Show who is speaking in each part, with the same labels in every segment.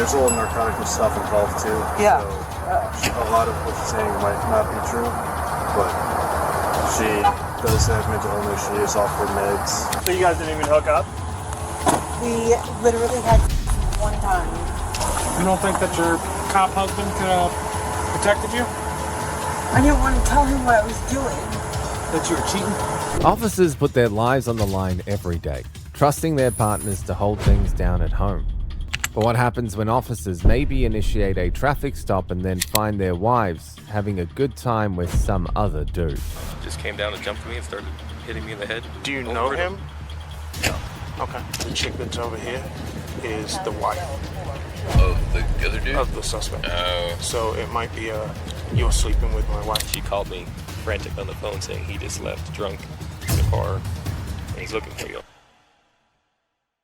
Speaker 1: there's a little narcotic stuff involved too.
Speaker 2: Yeah.
Speaker 1: So a lot of what she's saying might not be true, but she does have mental illness. She is off her meds.
Speaker 3: So you guys didn't even hook up?
Speaker 2: We literally had one time.
Speaker 3: You don't think that your cop husband could have protected you?
Speaker 2: I didn't want to tell him what I was doing.
Speaker 3: That you were cheating?
Speaker 4: Officers put their lives on the line every day, trusting their partners to hold things down at home. But what happens when officers maybe initiate a traffic stop and then find their wives having a good time with some other dude?
Speaker 5: Just came down and jumped me and started hitting me in the head.
Speaker 3: Do you know him?
Speaker 5: No.
Speaker 3: Okay. The chick that's over here is the wife
Speaker 5: Of the other dude?
Speaker 3: of the suspect.
Speaker 5: Oh.
Speaker 3: So it might be you're sleeping with my wife.
Speaker 5: She called me frantic on the phone saying he just left drunk in the car and he's looking for you.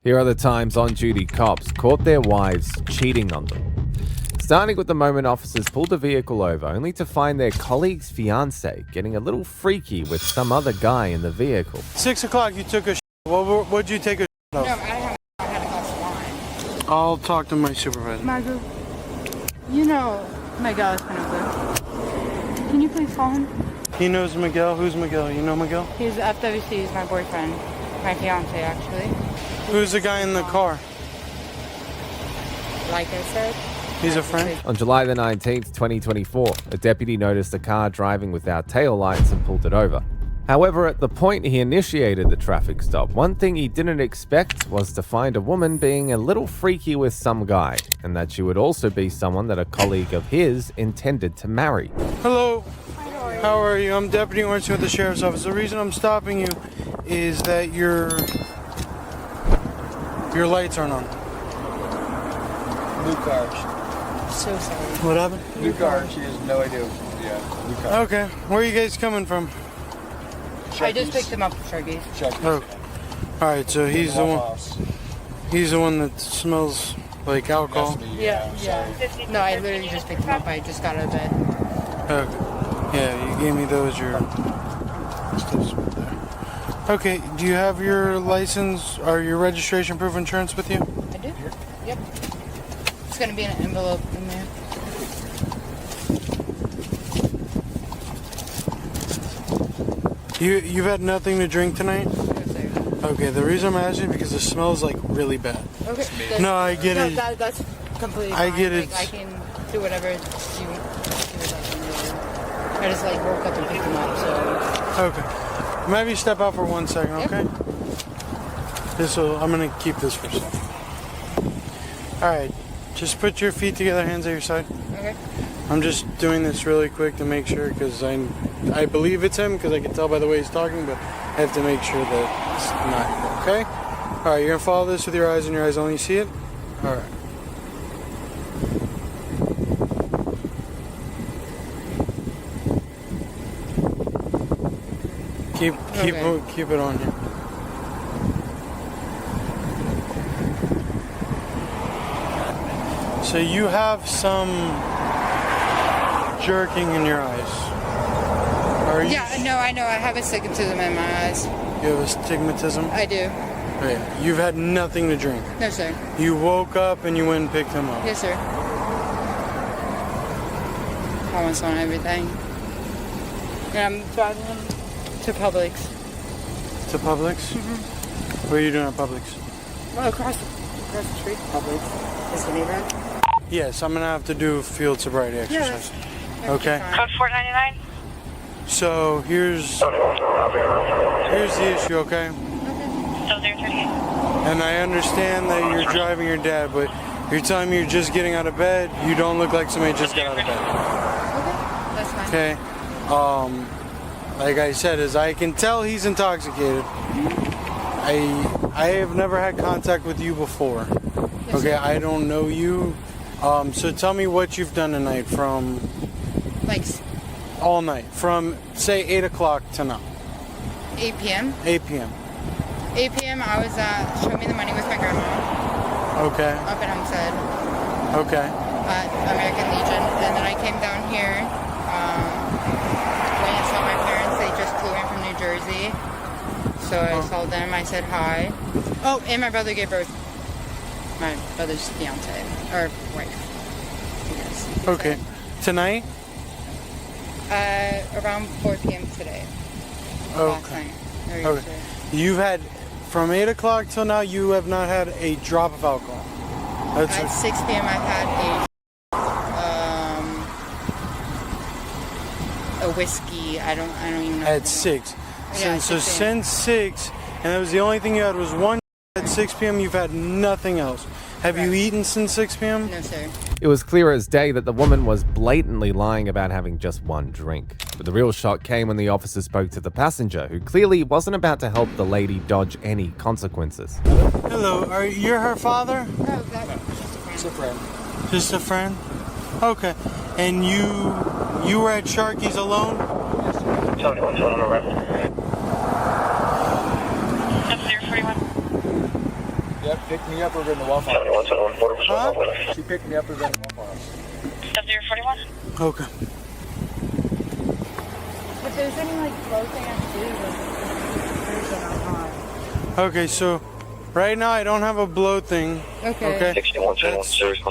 Speaker 4: Here are the times on-duty cops caught their wives cheating on them. Starting with the moment officers pulled the vehicle over, only to find their colleague's fiance getting a little freaky with some other guy in the vehicle.
Speaker 3: 6 o'clock, you took a shit. What'd you take a shit of?
Speaker 6: No, I had a glass of wine.
Speaker 3: I'll talk to my supervisor.
Speaker 6: Margot, you know Miguel is Espinosa. Can you please call him?
Speaker 3: He knows Miguel. Who's Miguel? You know Miguel?
Speaker 6: He's FWC, he's my boyfriend. My fiance, actually.
Speaker 3: Who's the guy in the car?
Speaker 6: Like I said.
Speaker 3: He's a friend?
Speaker 4: On July the 19th, 2024, a deputy noticed a car driving without taillights and pulled it over. However, at the point he initiated the traffic stop, one thing he didn't expect was to find a woman being a little freaky with some guy, and that she would also be someone that a colleague of his intended to marry.
Speaker 3: Hello. How are you? I'm Deputy Ornstein with the Sheriff's Office. The reason I'm stopping you is that your lights aren't on.
Speaker 7: New car.
Speaker 6: So sorry.
Speaker 3: What happened?
Speaker 7: New car. She has no idea. Yeah, new car.
Speaker 3: Okay. Where are you guys coming from?
Speaker 6: I just picked him up from Sharky's.
Speaker 3: Oh. Alright, so he's the one. He's the one that smells like alcohol.
Speaker 6: Yeah. No, I literally just picked him up. I just got out of bed.
Speaker 3: Okay. Yeah, you gave me those. Okay, do you have your license or your registration proof of insurance with you?
Speaker 6: I do? Yep. It's gonna be in an envelope in there.
Speaker 3: You've had nothing to drink tonight?
Speaker 6: No, sir.
Speaker 3: Okay, the reason I'm asking is because it smells like really bad.
Speaker 6: Okay.
Speaker 3: No, I get it.
Speaker 6: That's completely
Speaker 3: I
Speaker 6: fine.
Speaker 3: get it.
Speaker 6: Like, I can do whatever you would like me to do. I just like woke up and picked him up, so.
Speaker 3: Okay. Maybe step out for 1 second, okay? I'm gonna keep this for a second. Alright, just put your feet together, hands at your side.
Speaker 6: Okay.
Speaker 3: I'm just doing this really quick to make sure, because I believe it's him, because I can tell by the way he's talking, but I have to make sure that it's not him, okay? Alright, you're gonna follow this with your eyes and your eyes only. See it? Alright. Keep it on here. So you have some jerking in your eyes. Are you?
Speaker 6: Yeah, no, I know. I have astigmatism in my eyes.
Speaker 3: You have astigmatism?
Speaker 6: I do.
Speaker 3: Right. You've had nothing to drink.
Speaker 6: No, sir.
Speaker 3: You woke up and you went and picked him up.
Speaker 6: Yes, sir. Almost on everything. And I'm driving him to Publix.
Speaker 3: To Publix?
Speaker 6: Mm-hmm.
Speaker 3: What are you doing at Publix?
Speaker 6: Well, across the street, Publix. Is the neighborhood?
Speaker 3: Yes, I'm gonna have to do field sobriety exercise.
Speaker 6: Yeah,
Speaker 3: okay.
Speaker 8: Code 499.
Speaker 3: So here's the issue, okay?
Speaker 8: Still 038.
Speaker 3: And I understand that you're driving your dad, but you're telling me you're just getting out of bed. You don't look like somebody just got out of bed.
Speaker 6: Okay, that's fine.
Speaker 3: Okay. Like I said, as I can tell, he's intoxicated. I have never had contact with you before.
Speaker 6: Yes,
Speaker 3: okay,
Speaker 6: sir.
Speaker 3: I don't know you. So tell me what you've done tonight from
Speaker 6: Like
Speaker 3: all night, from say 8 o'clock to now.
Speaker 6: 8 p.m.
Speaker 3: 8 p.m.
Speaker 6: 8 p.m. I was showing me the money with my grandma
Speaker 3: Okay.
Speaker 6: up in Homestead
Speaker 3: Okay.
Speaker 6: at American Legion, and then I came down here. When I saw my parents, they just flew in from New Jersey, so I saw them. I said hi. Oh, and my brother gave birth. my brother's fiance or wife. Yes. you could
Speaker 3: Okay. Tonight?
Speaker 6: say. Around 4 p.m. today. Last
Speaker 3: Okay.
Speaker 6: night. Or
Speaker 3: Okay.
Speaker 6: yesterday.
Speaker 3: You've had, from 8 o'clock till now, you have not had a drop of alcohol.
Speaker 6: At 6 p.m. I had a whiskey. I don't even know.
Speaker 3: At 6.
Speaker 6: Yeah,
Speaker 3: So
Speaker 6: 6 a.m.
Speaker 3: since 6, and that was the only thing you had was one at 6 p.m. You've had nothing else. Have you
Speaker 6: Correct.
Speaker 3: eaten since 6 p.m.?
Speaker 6: No, sir.
Speaker 4: It was clear as day that the woman was blatantly lying about having just one drink. But the real shock came when the officer spoke to the passenger, who clearly wasn't about to help the lady dodge any consequences.
Speaker 3: Hello, you're her father?
Speaker 6: No, that's just a friend.
Speaker 3: Just a friend? Okay. And you were at Sharky's alone?
Speaker 8: That's 041.
Speaker 7: Yep, picked me up over in the Waffle House.
Speaker 3: Huh?
Speaker 7: She picked me up over in the Waffle House.
Speaker 8: That's 041.
Speaker 3: Okay.
Speaker 6: If there's any like flow thing I can do,
Speaker 3: Okay, so right now I don't have a blow thing.
Speaker 6: Okay.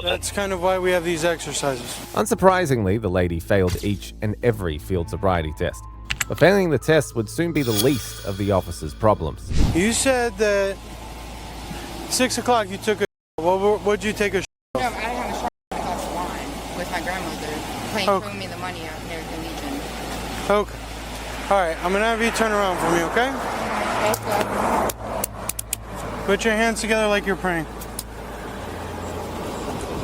Speaker 3: That's kind of why we have these exercises.
Speaker 4: Unsurprisingly, the lady failed each and every field sobriety test. But failing the test would soon be the least of the officer's problems.
Speaker 3: You said that 6 o'clock you took a what'd you take a
Speaker 6: No, I had a shot glass of wine with my grandmother throwing me the money out in American Legion.
Speaker 3: Okay. Alright, I'm gonna have you turn around for me, okay? Put your hands together like you're praying.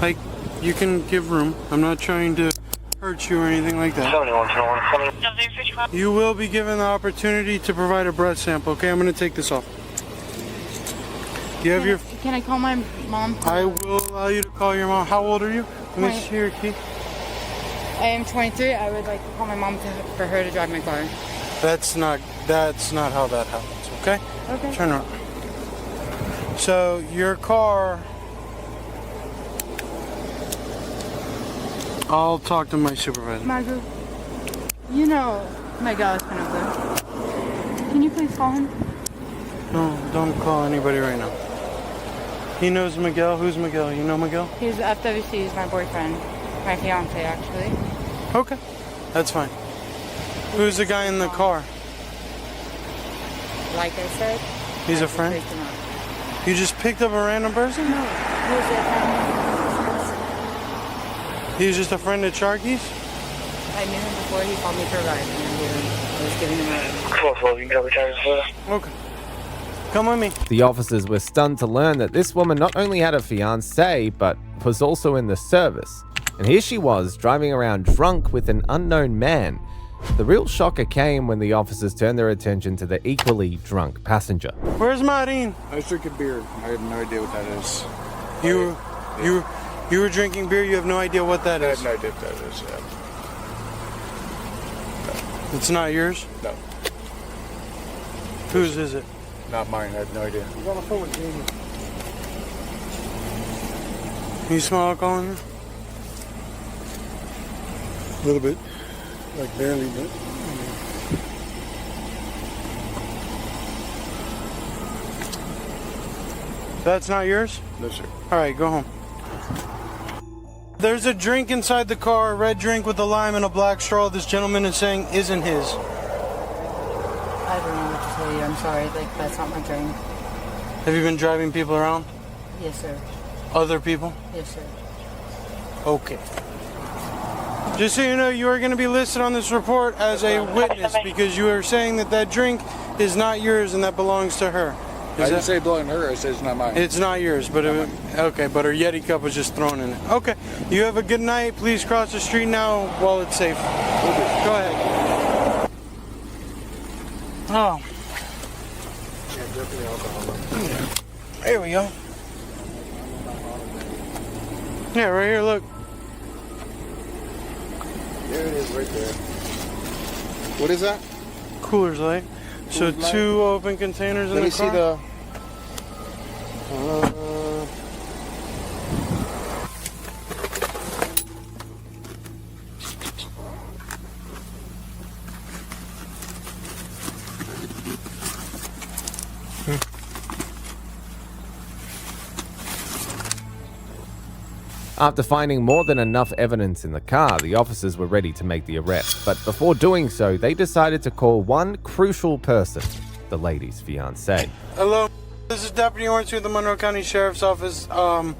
Speaker 3: Like, you can give room. I'm not trying to hurt you or anything like that.
Speaker 8: That's 051.
Speaker 3: You will be given the opportunity to provide a breath sample, okay? I'm gonna take this off. You have your...
Speaker 6: Can I call my mom?
Speaker 3: I will allow you to call your mom. How old are you? Let me see your key.
Speaker 6: I am 23. I would like to call my mom for her to drive my car.
Speaker 3: That's not how that happens, okay?
Speaker 6: Okay.
Speaker 3: Turn around. So your car, I'll talk to my supervisor.
Speaker 6: Margot, you know Miguel is kind of good. Can you please call him?
Speaker 3: No, don't call anybody right now. He knows Miguel. Who's Miguel? You know Miguel?
Speaker 6: He's FWC. He's my boyfriend. My fiance, actually.
Speaker 3: Okay, that's fine. Who's the guy in the car?
Speaker 6: Like I said.
Speaker 3: He's
Speaker 6: I
Speaker 3: a friend?
Speaker 6: picked him up.
Speaker 3: You just picked up a random person?
Speaker 6: No, he was a friend.
Speaker 3: He was just a friend at Sharky's?
Speaker 6: I knew him before he called me for a ride, and I was giving him a ride.
Speaker 3: Okay. Come with me.
Speaker 4: The officers were stunned to learn that this woman not only had a fiancé, but was also in the service. And here she was, driving around drunk with an unknown man. The real shocker came when the officers turned their attention to the equally drunk passenger.
Speaker 3: Where's Marine?
Speaker 7: I was drinking beer. I had no idea what that is.
Speaker 3: You were drinking beer, you have no idea what that
Speaker 7: I
Speaker 3: is.
Speaker 7: have no idea what that is. Yeah.
Speaker 3: It's not yours?
Speaker 7: No,
Speaker 3: Whose is it?
Speaker 7: not mine. I have no idea. He's on the phone with Jamie.
Speaker 3: You smell alcohol in here?
Speaker 7: A little bit. Like barely, but...
Speaker 3: That's not yours?
Speaker 7: No, sir.
Speaker 3: Alright, go home. There's a drink inside the car, a red drink with a lime and a black straw. This gentleman is saying isn't his.
Speaker 6: I don't know what to tell you. I'm sorry. Like, that's not my drink.
Speaker 3: Have you been driving people around?
Speaker 6: Yes, sir.
Speaker 3: Other people?
Speaker 6: Yes, sir.
Speaker 3: Okay. Just so you know, you are going to be listed on this report as a witness because you are saying that that drink is not yours and that belongs to her.
Speaker 7: I didn't say blowing her. I said it's not mine.
Speaker 3: It's not yours, but okay. But her Yeti cup was just thrown in it. Okay. You have a good night. Please cross the street now while it's safe. Go ahead. Oh. There we go. Yeah, right here. Look.
Speaker 7: There it is, right there. What is that?
Speaker 3: Cooler's Light. So
Speaker 7: Coors Light.
Speaker 3: 2 open containers in the car.
Speaker 7: Let me see the...
Speaker 4: After finding more than enough evidence in the car, the officers were ready to make the arrest. But before doing so, they decided to call one crucial person, the lady's fiancé.
Speaker 3: Hello, this is Deputy Orange with the Monroe County Sheriff's Office. I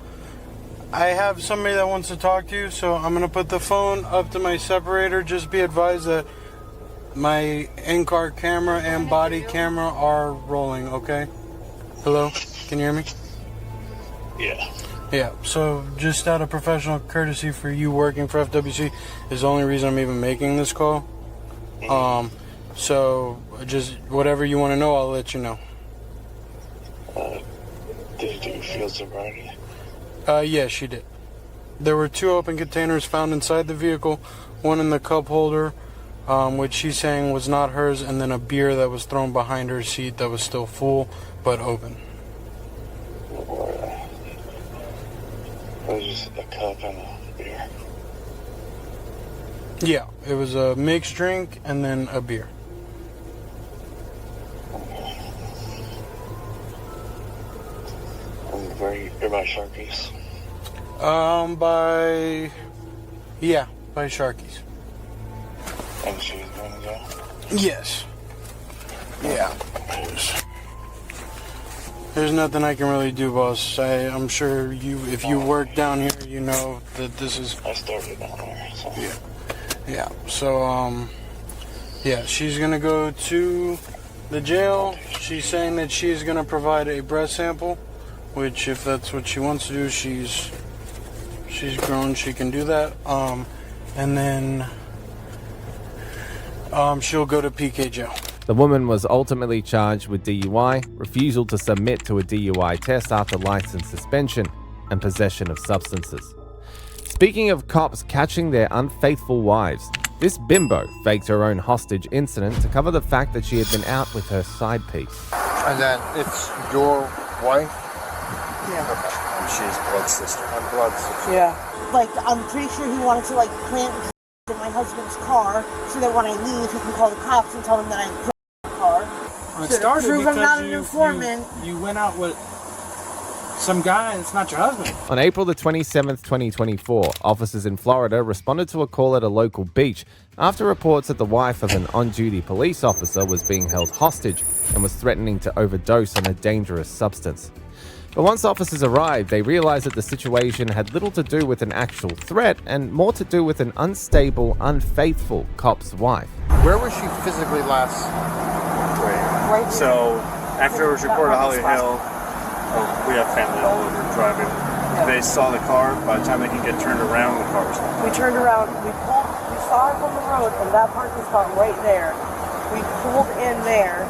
Speaker 3: have somebody that wants to talk to you, so I'm going to put the phone up to my separator. Just be advised that my in-car camera and body camera are rolling, okay? Hello? Can you hear me?
Speaker 5: Yeah.
Speaker 3: Yeah, so just out of professional courtesy for you working for FWC is the only reason I'm even making this call. So just whatever you want to know, I'll let you know.
Speaker 5: Did you feel sobriety?
Speaker 3: Yeah, she did. There were 2 open containers found inside the vehicle, one in the cup holder, which she's saying was not hers, and then a beer that was thrown behind her seat that was still full, but open.
Speaker 5: It was just a cup and a beer.
Speaker 3: Yeah, it was a mixed drink and then a beer.
Speaker 5: You're by Sharky's?
Speaker 3: By Sharky's.
Speaker 5: And she was going to go?
Speaker 3: Yes. Yeah. There's nothing I can really do, boss. I'm sure if you work down here, you know that this is...
Speaker 5: I started down there, so...
Speaker 3: Yeah. So, yeah, she's gonna go to the jail. She's saying that she's gonna provide a breath sample, which, if that's what she wants to do, she's grown, she can do that. And then she'll go to PK jail.
Speaker 4: The woman was ultimately charged with DUI, refusal to submit to a DUI test after license suspension, and possession of substances. Speaking of cops catching their unfaithful wives, this bimbo faked her own hostage incident to cover the fact that she had been out with her side piece.
Speaker 7: And then it's your wife?
Speaker 2: Yeah.
Speaker 1: And she's blood sister.
Speaker 7: And blood sister.
Speaker 2: Yeah. Like, I'm pretty sure he wanted to, like, plant in my husband's car so that when I leave, he can call the cops and tell them that I drove the car.
Speaker 9: Well, it
Speaker 2: To
Speaker 9: started
Speaker 2: prove I'm
Speaker 9: because
Speaker 2: not an informant.
Speaker 9: You went out with some guy and it's not your husband.
Speaker 4: On April the 27th, 2024, officers in Florida responded to a call at a local beach after reports that the wife of an on-duty police officer was being held hostage and was threatening to overdose on a dangerous substance. But once officers arrived, they realized that the situation had little to do with an actual threat and more to do with an unstable, unfaithful cop's wife.
Speaker 7: Where was she physically last?
Speaker 2: Right.
Speaker 1: So, after it was reported at Holly Hill, we have family all over driving. They saw the car. By the time they could get turned around, the car was gone.
Speaker 2: We turned around, we saw it from the road, and that parking spot right there. We pulled in there,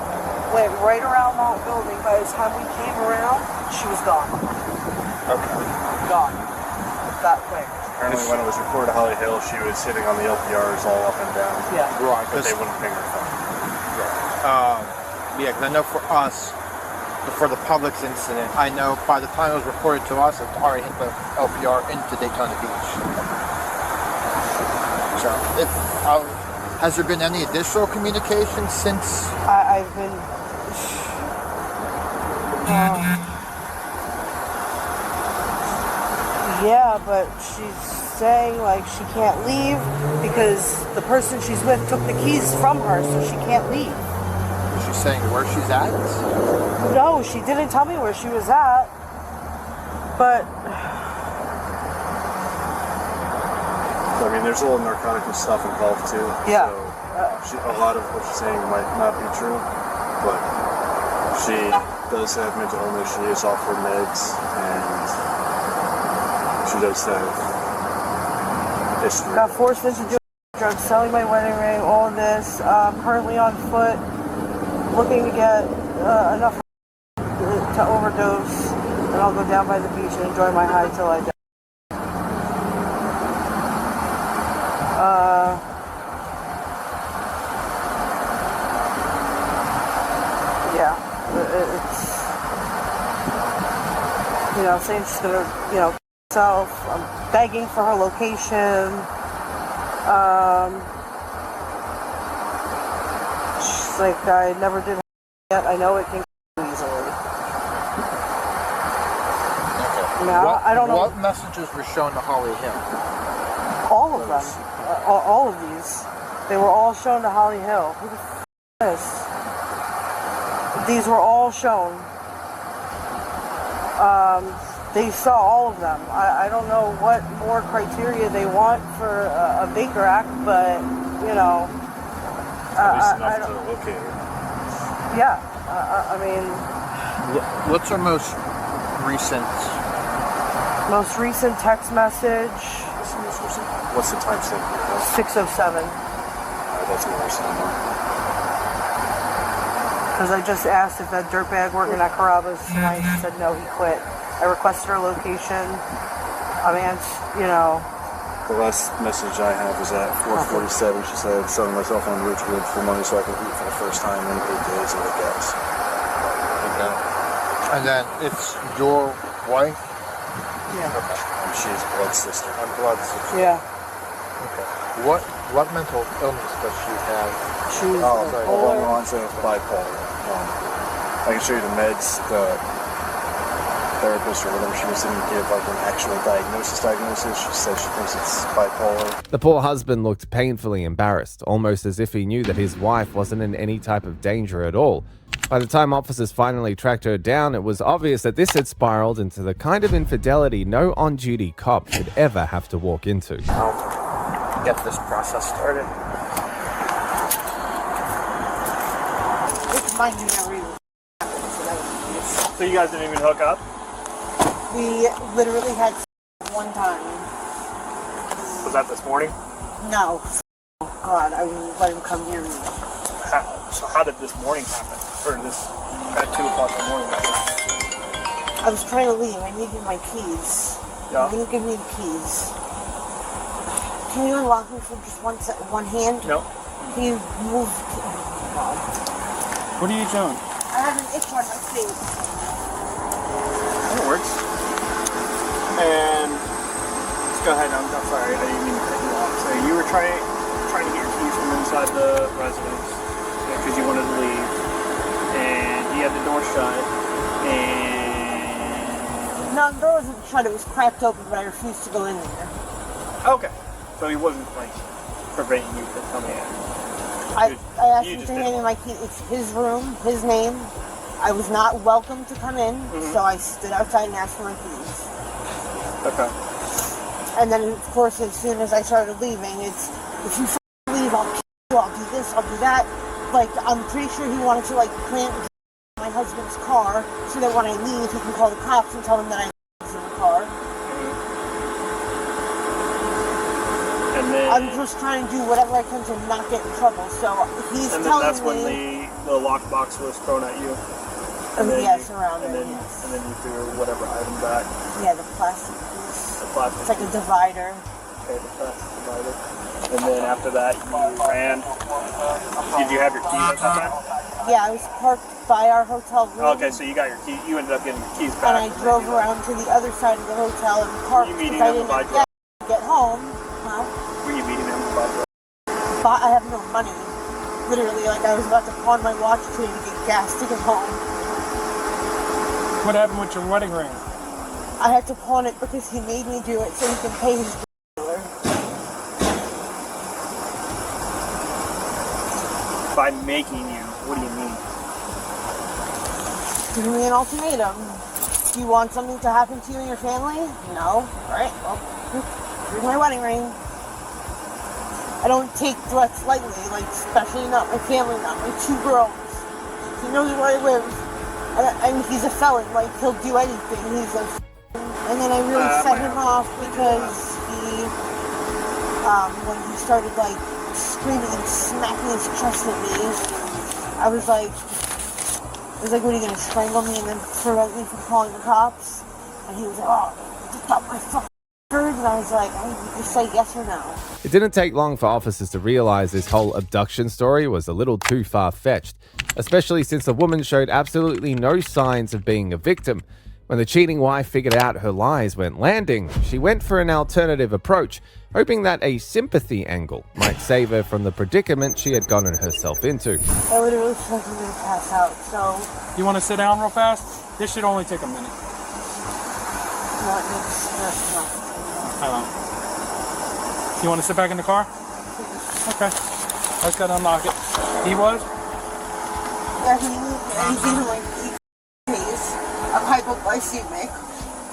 Speaker 2: went right around that building. By the time we came around, she was gone.
Speaker 7: Okay.
Speaker 2: Gone. That quick.
Speaker 1: Apparently, when it was reported at Holly Hill, she was hitting on the LPRs all up and down.
Speaker 2: Yeah.
Speaker 7: Right.
Speaker 1: But they wouldn't ping her phone.
Speaker 7: Yeah, because I know for us, for the Publix incident, I know by the time it was reported to us, it already hit the LPR into Daytona Beach. So, has there been any additional communication since?
Speaker 2: I've been... yeah, but she's saying, like, she can't leave because the person she's with took the keys from her, so she can't leave.
Speaker 7: Is she saying where she's at?
Speaker 2: No, she didn't tell me where she was at, but...
Speaker 1: I mean, there's a little narcotic stuff involved too.
Speaker 2: Yeah.
Speaker 1: So a lot of what she's saying might not be true, but she does have mental illness. She is off her meds, and she does have history.
Speaker 2: Got forced into doing drugs, selling my wedding ring, all of this. Currently on foot, looking to get enough to overdose, and I'll go down by the beach and enjoy my high till I die. Yeah, it's, you know, saying she's gonna, you know, herself. I'm begging for her location. She's like, I never did yet. I know it can easily. I mean, I don't know.
Speaker 7: What messages were shown to Holly Hill?
Speaker 2: All of them. All of these. They were all shown to Holly Hill. Who the f*** is this? These were all shown. They saw all of them. I don't know what more criteria they want for a Baker Act, but, you know.
Speaker 1: At least enough to locate her.
Speaker 2: Yeah. I mean.
Speaker 7: What's our most recent
Speaker 2: text message?
Speaker 1: What's the timestamp?
Speaker 2: 6:07.
Speaker 1: That's more recent.
Speaker 2: Because I just asked if that dirtbag working at Carrabba's tonight. He said no, he quit. I requested her location. I mean, you know.
Speaker 1: The last message I have is at 4:47. She said, selling myself on Ridgewood for money so I can eat for the first time in 8 days of the gas.
Speaker 7: Okay. And then it's your wife?
Speaker 2: Yeah.
Speaker 7: Okay.
Speaker 1: And she's blood sister.
Speaker 7: And blood sister.
Speaker 2: Yeah.
Speaker 7: Okay. What mental illness does she have?
Speaker 2: She's
Speaker 1: along
Speaker 2: bipolar.
Speaker 1: the lines of bipolar. I can show you the meds, the therapist or whatever she was didn't give like an actual diagnosis. She said she thinks it's bipolar.
Speaker 4: The poor husband looked painfully embarrassed, almost as if he knew that his wife wasn't in any type of danger at all. By the time officers finally tracked her down, it was obvious that this had spiraled into the kind of infidelity no on-duty cop should ever have to walk into.
Speaker 7: I'll get this process started.
Speaker 2: Mind you, never even.
Speaker 10: So you guys didn't even hook up?
Speaker 2: We literally had one time.
Speaker 10: Was that this morning?
Speaker 2: No. Oh God, I wouldn't let him come near me.
Speaker 10: So how did this morning happen? Or this at 2 o'clock in the morning?
Speaker 2: I was trying to leave. I needed my keys.
Speaker 10: Yeah.
Speaker 2: You didn't give me the keys. Can you unlock me for just one hand?
Speaker 10: No.
Speaker 2: Can you move? Oh, God.
Speaker 9: What are you doing?
Speaker 2: I have an itch on my face.
Speaker 10: That works. And let's go ahead. I'm sorry. I didn't mean to cut you off. So you were trying to get your keys from inside the residence because you wanted to leave, and he had the door shut. And
Speaker 2: No, the door wasn't shut. It was cracked open, but I refused to go in there.
Speaker 10: okay, so he wasn't like preventing you from coming in.
Speaker 2: I asked
Speaker 10: you
Speaker 2: him
Speaker 10: just
Speaker 2: to
Speaker 10: didn't
Speaker 2: hand me my key. It's his room, his name. I was not welcome to come in, so I stood outside and asked for my keys.
Speaker 10: Okay.
Speaker 2: And then, of course, as soon as I started leaving, it's, if you leave, I'll kill you, I'll do this, I'll do that. Like, I'm pretty sure he wanted to, like, plant my husband's car so that when I leave, he can call the cops and tell them that I was in the car.
Speaker 10: And then
Speaker 2: I'm just trying to do whatever I can to not get in trouble. So he's
Speaker 10: and
Speaker 2: telling
Speaker 10: then that's
Speaker 2: me.
Speaker 10: when the lockbox was thrown at you. And then
Speaker 2: Yes,
Speaker 10: you,
Speaker 2: around
Speaker 10: and
Speaker 2: there.
Speaker 10: then,
Speaker 2: Yes.
Speaker 10: and then you threw whatever item back.
Speaker 2: Yeah, the plastic piece.
Speaker 10: The plastic.
Speaker 2: It's like a divider.
Speaker 10: Okay, the plastic divider. And then after that, you ran. Did you have your keys at that time?
Speaker 2: Yeah, I was parked by our hotel room.
Speaker 10: Okay, so you got your key. You ended up getting your keys
Speaker 2: And
Speaker 10: back.
Speaker 2: I drove around to the other side of the hotel and parked
Speaker 10: You meeting
Speaker 2: because I
Speaker 10: him by
Speaker 2: didn't get home. Huh?
Speaker 10: Were you meeting him by the
Speaker 2: But I have no money. Literally, like I was about to pawn my watch to get gas to get home.
Speaker 9: What happened with your wedding ring?
Speaker 2: I had to pawn it because he made me do it so he can pay his dealer.
Speaker 10: by making you? What do you mean?
Speaker 2: Give me an ultimatum. Do you want something to happen to you and your family? No. Alright, well, here's my wedding ring. I don't take threats lightly, like, especially not my family, not my 2 girls. He knows where I live. And he's a felon, like, he'll do anything. He's a and then I really set him off because he, when he started, like, screaming and smacking his chest at me, I was like, what are you going to strangle me and then prevent me from calling the cops? And he was like, oh, you got my fucking bird? And I was like, I need you to say yes or no.
Speaker 4: It didn't take long for officers to realize this whole abduction story was a little too far-fetched, especially since the woman showed absolutely no signs of being a victim. When the cheating wife figured out her lies weren't landing, she went for an alternative approach, hoping that a sympathy angle might save her from the predicament she had gotten herself into.
Speaker 2: I literally feel like I'm going to pass out, so...
Speaker 9: You want to sit down real fast? This should only take a minute.
Speaker 10: You want to sit back in the car? Okay. I just gotta unlock it. He was?
Speaker 2: Yeah, anything to like 8 days. I'm hypoglycemic.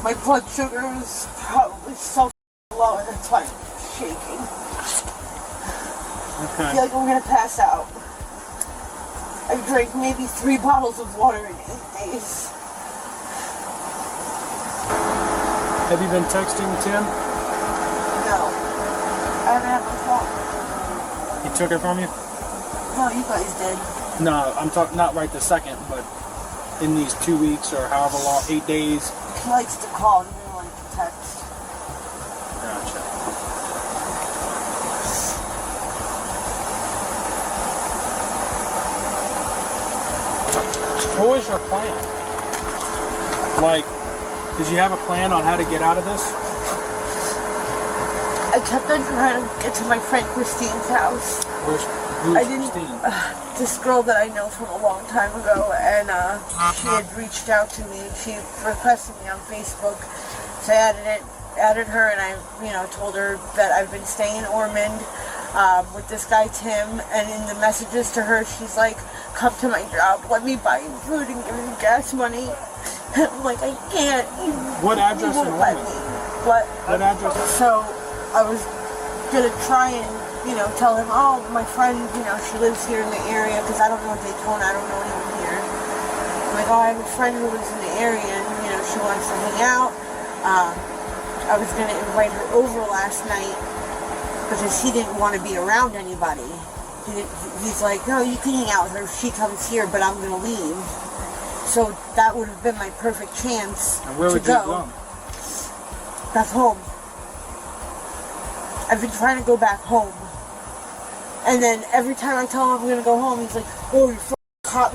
Speaker 2: My blood sugar is probably so low, and that's why I'm shaking.
Speaker 10: Okay.
Speaker 2: I feel like I'm gonna pass out. I drank maybe 3 bottles of water in 8 days.
Speaker 10: Have you been texting Tim?
Speaker 2: No. I haven't had my phone.
Speaker 10: He took it from you?
Speaker 2: No, you guys did.
Speaker 10: No, I'm talking not right this second, but in these 2 weeks or however long, 8 days.
Speaker 2: He likes to call, he doesn't like to text.
Speaker 10: Gotcha. What was your plan? Like, did you have a plan on how to get out of this?
Speaker 2: I kept on trying to get to my friend Christine's house.
Speaker 10: Who's Christine?
Speaker 2: This girl that I know from a long time ago, and she had reached out to me. She requested me on Facebook, so I added her, and I, told her that I've been staying in Ormond with this guy Tim, and in the messages to her, she's like, "Come to my job, let me buy you food and give you gas money." I'm like, I can't.
Speaker 10: What address in Ormond?
Speaker 2: What
Speaker 10: address?
Speaker 2: So I was gonna try and tell him, oh, my friend, she lives here in the area, because I don't know Daytona, I don't know anyone here. I'm like, oh, I have a friend who lives in the area, and, she wants to hang out. I was going to invite her over last night, because he didn't want to be around anybody. He's like, no, you can hang out with her if she comes here, but I'm going to leave. So that would have been my perfect chance
Speaker 10: and where would
Speaker 2: to
Speaker 10: you
Speaker 2: go.
Speaker 10: go?
Speaker 2: Back home. I've been trying to go back home. And then every time I tell him I'm going to go home, he's like, oh,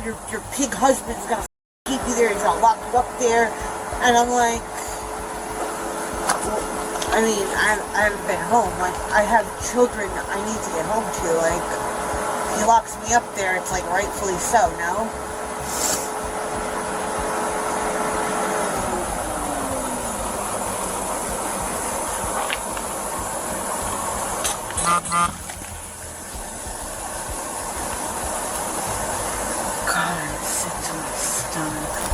Speaker 2: your pig husband's going to keep you there. He's going to lock you up there. And I'm like, I haven't been home. Like, I have children I need to get home to. Like, he locks me up there. It's like rightfully so, no?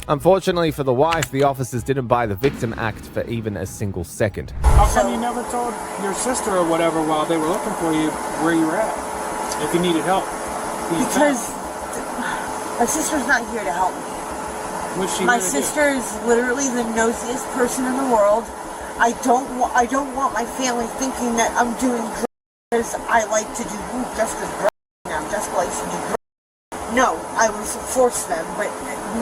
Speaker 4: Unfortunately for the wife, the officers didn't buy the victim act for even a single second.
Speaker 10: How come you never told your sister or whatever while they were looking for you where you were at? If you needed help?
Speaker 2: Because my sister's not here to help me.
Speaker 10: What's she
Speaker 2: My
Speaker 10: here to
Speaker 2: sister is literally the nosiest person in the world. I don't want my family thinking that I'm doing drugs because I like to do Jessica's drugs now. Jessica likes to do drugs. No, I would force them, but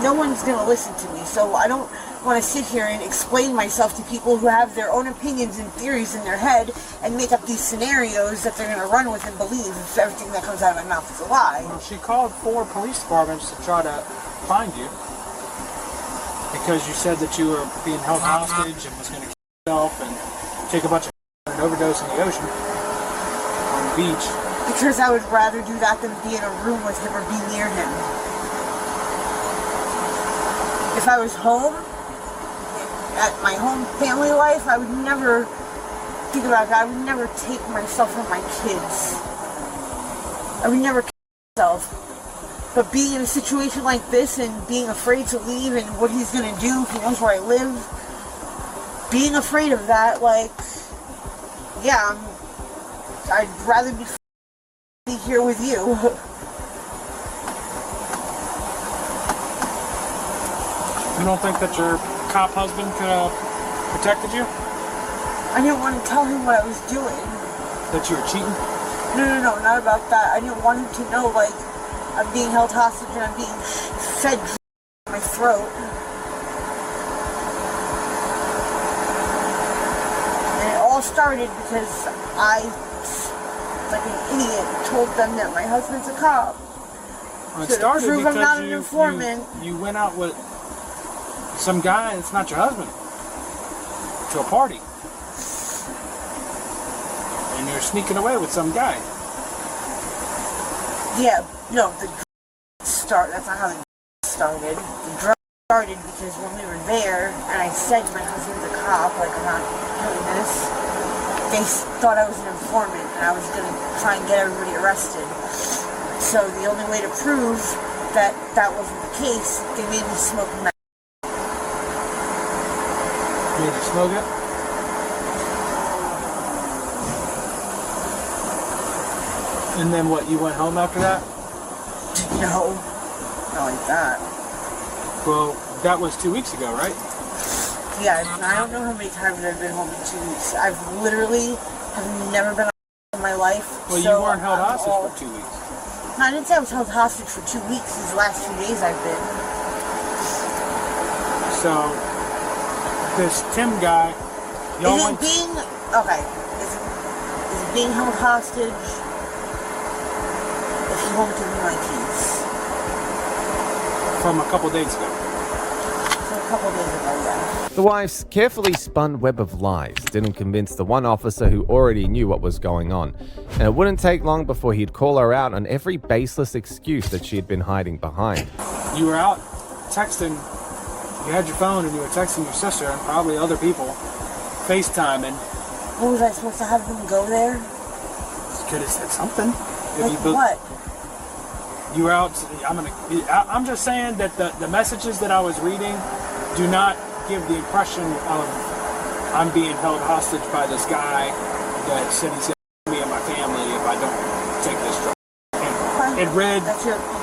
Speaker 2: no one's going to listen to me. So I don't want to sit here and explain myself to people who have their own opinions and theories in their head and make up these scenarios that they're going to run with and believe if everything that comes out of my mouth is a lie.
Speaker 10: Well, she called 4 police departments to try to find you because you said that you were being held hostage and was going to kill yourself and take a bunch of and overdose in the ocean on the beach.
Speaker 2: Because I would rather do that than be in a room with him or be near him. If I was home, at my home family life, I would never think about that. I would never take myself from my kids. I would never kill myself. But being in a situation like this and being afraid to leave and what he's going to do if he knows where I live, being afraid of that, like, yeah, I'd rather be here with you.
Speaker 10: You don't think that your cop husband could have protected you?
Speaker 2: I didn't want to tell him what I was doing.
Speaker 10: That you were cheating?
Speaker 2: No, not about that. I didn't want him to know, like, I'm being held hostage and I'm being fed in my throat. And it all started because I, like an idiot, told them that my husband's a cop.
Speaker 10: Well, it started
Speaker 2: prove
Speaker 10: because
Speaker 2: I'm not an informant.
Speaker 10: You went out with some guy that's not your husband to a party. And you're sneaking away with some guy.
Speaker 2: Yeah, no, that's not how the started. The drug started because when we were there, and I said my husband's a cop, like, I'm not doing this, they thought I was an informant, and I was going to try and get everybody arrested. So the only way to prove that that wasn't the case, they made me smoke meth.
Speaker 9: Made you smoke it? And then what, you went home after that?
Speaker 2: No, not like that.
Speaker 9: Well, that was 2 weeks ago, right?
Speaker 2: Yeah, I don't know how many times I've been home in 2 weeks. I've literally have never been in my life.
Speaker 9: Well,
Speaker 2: so
Speaker 9: you weren't held hostage for 2 weeks.
Speaker 2: No, I didn't say I was held hostage for 2 weeks. These last 2 days I've been.
Speaker 9: So, this Tim guy, y'all
Speaker 2: Is it
Speaker 9: went...
Speaker 2: being... Okay. Is it being held hostage if he won't give me my keys?
Speaker 9: From a couple days ago.
Speaker 2: A couple days ago, yeah.
Speaker 4: The wife's carefully spun web of lies didn't convince the one officer who already knew what was going on, and it wouldn't take long before he'd call her out on every baseless excuse that she had been hiding behind.
Speaker 9: You were out texting, you had your phone and you were texting your sister and probably other people, FaceTiming.
Speaker 2: What was I supposed to have them go there?
Speaker 9: You could have said something.
Speaker 2: Like what?
Speaker 9: You were out, I'm just saying that the messages that I was reading do not give the impression of I'm being held hostage by this guy that said he's going to me and my family if I don't take this drug. And it read...
Speaker 2: That's your opinion.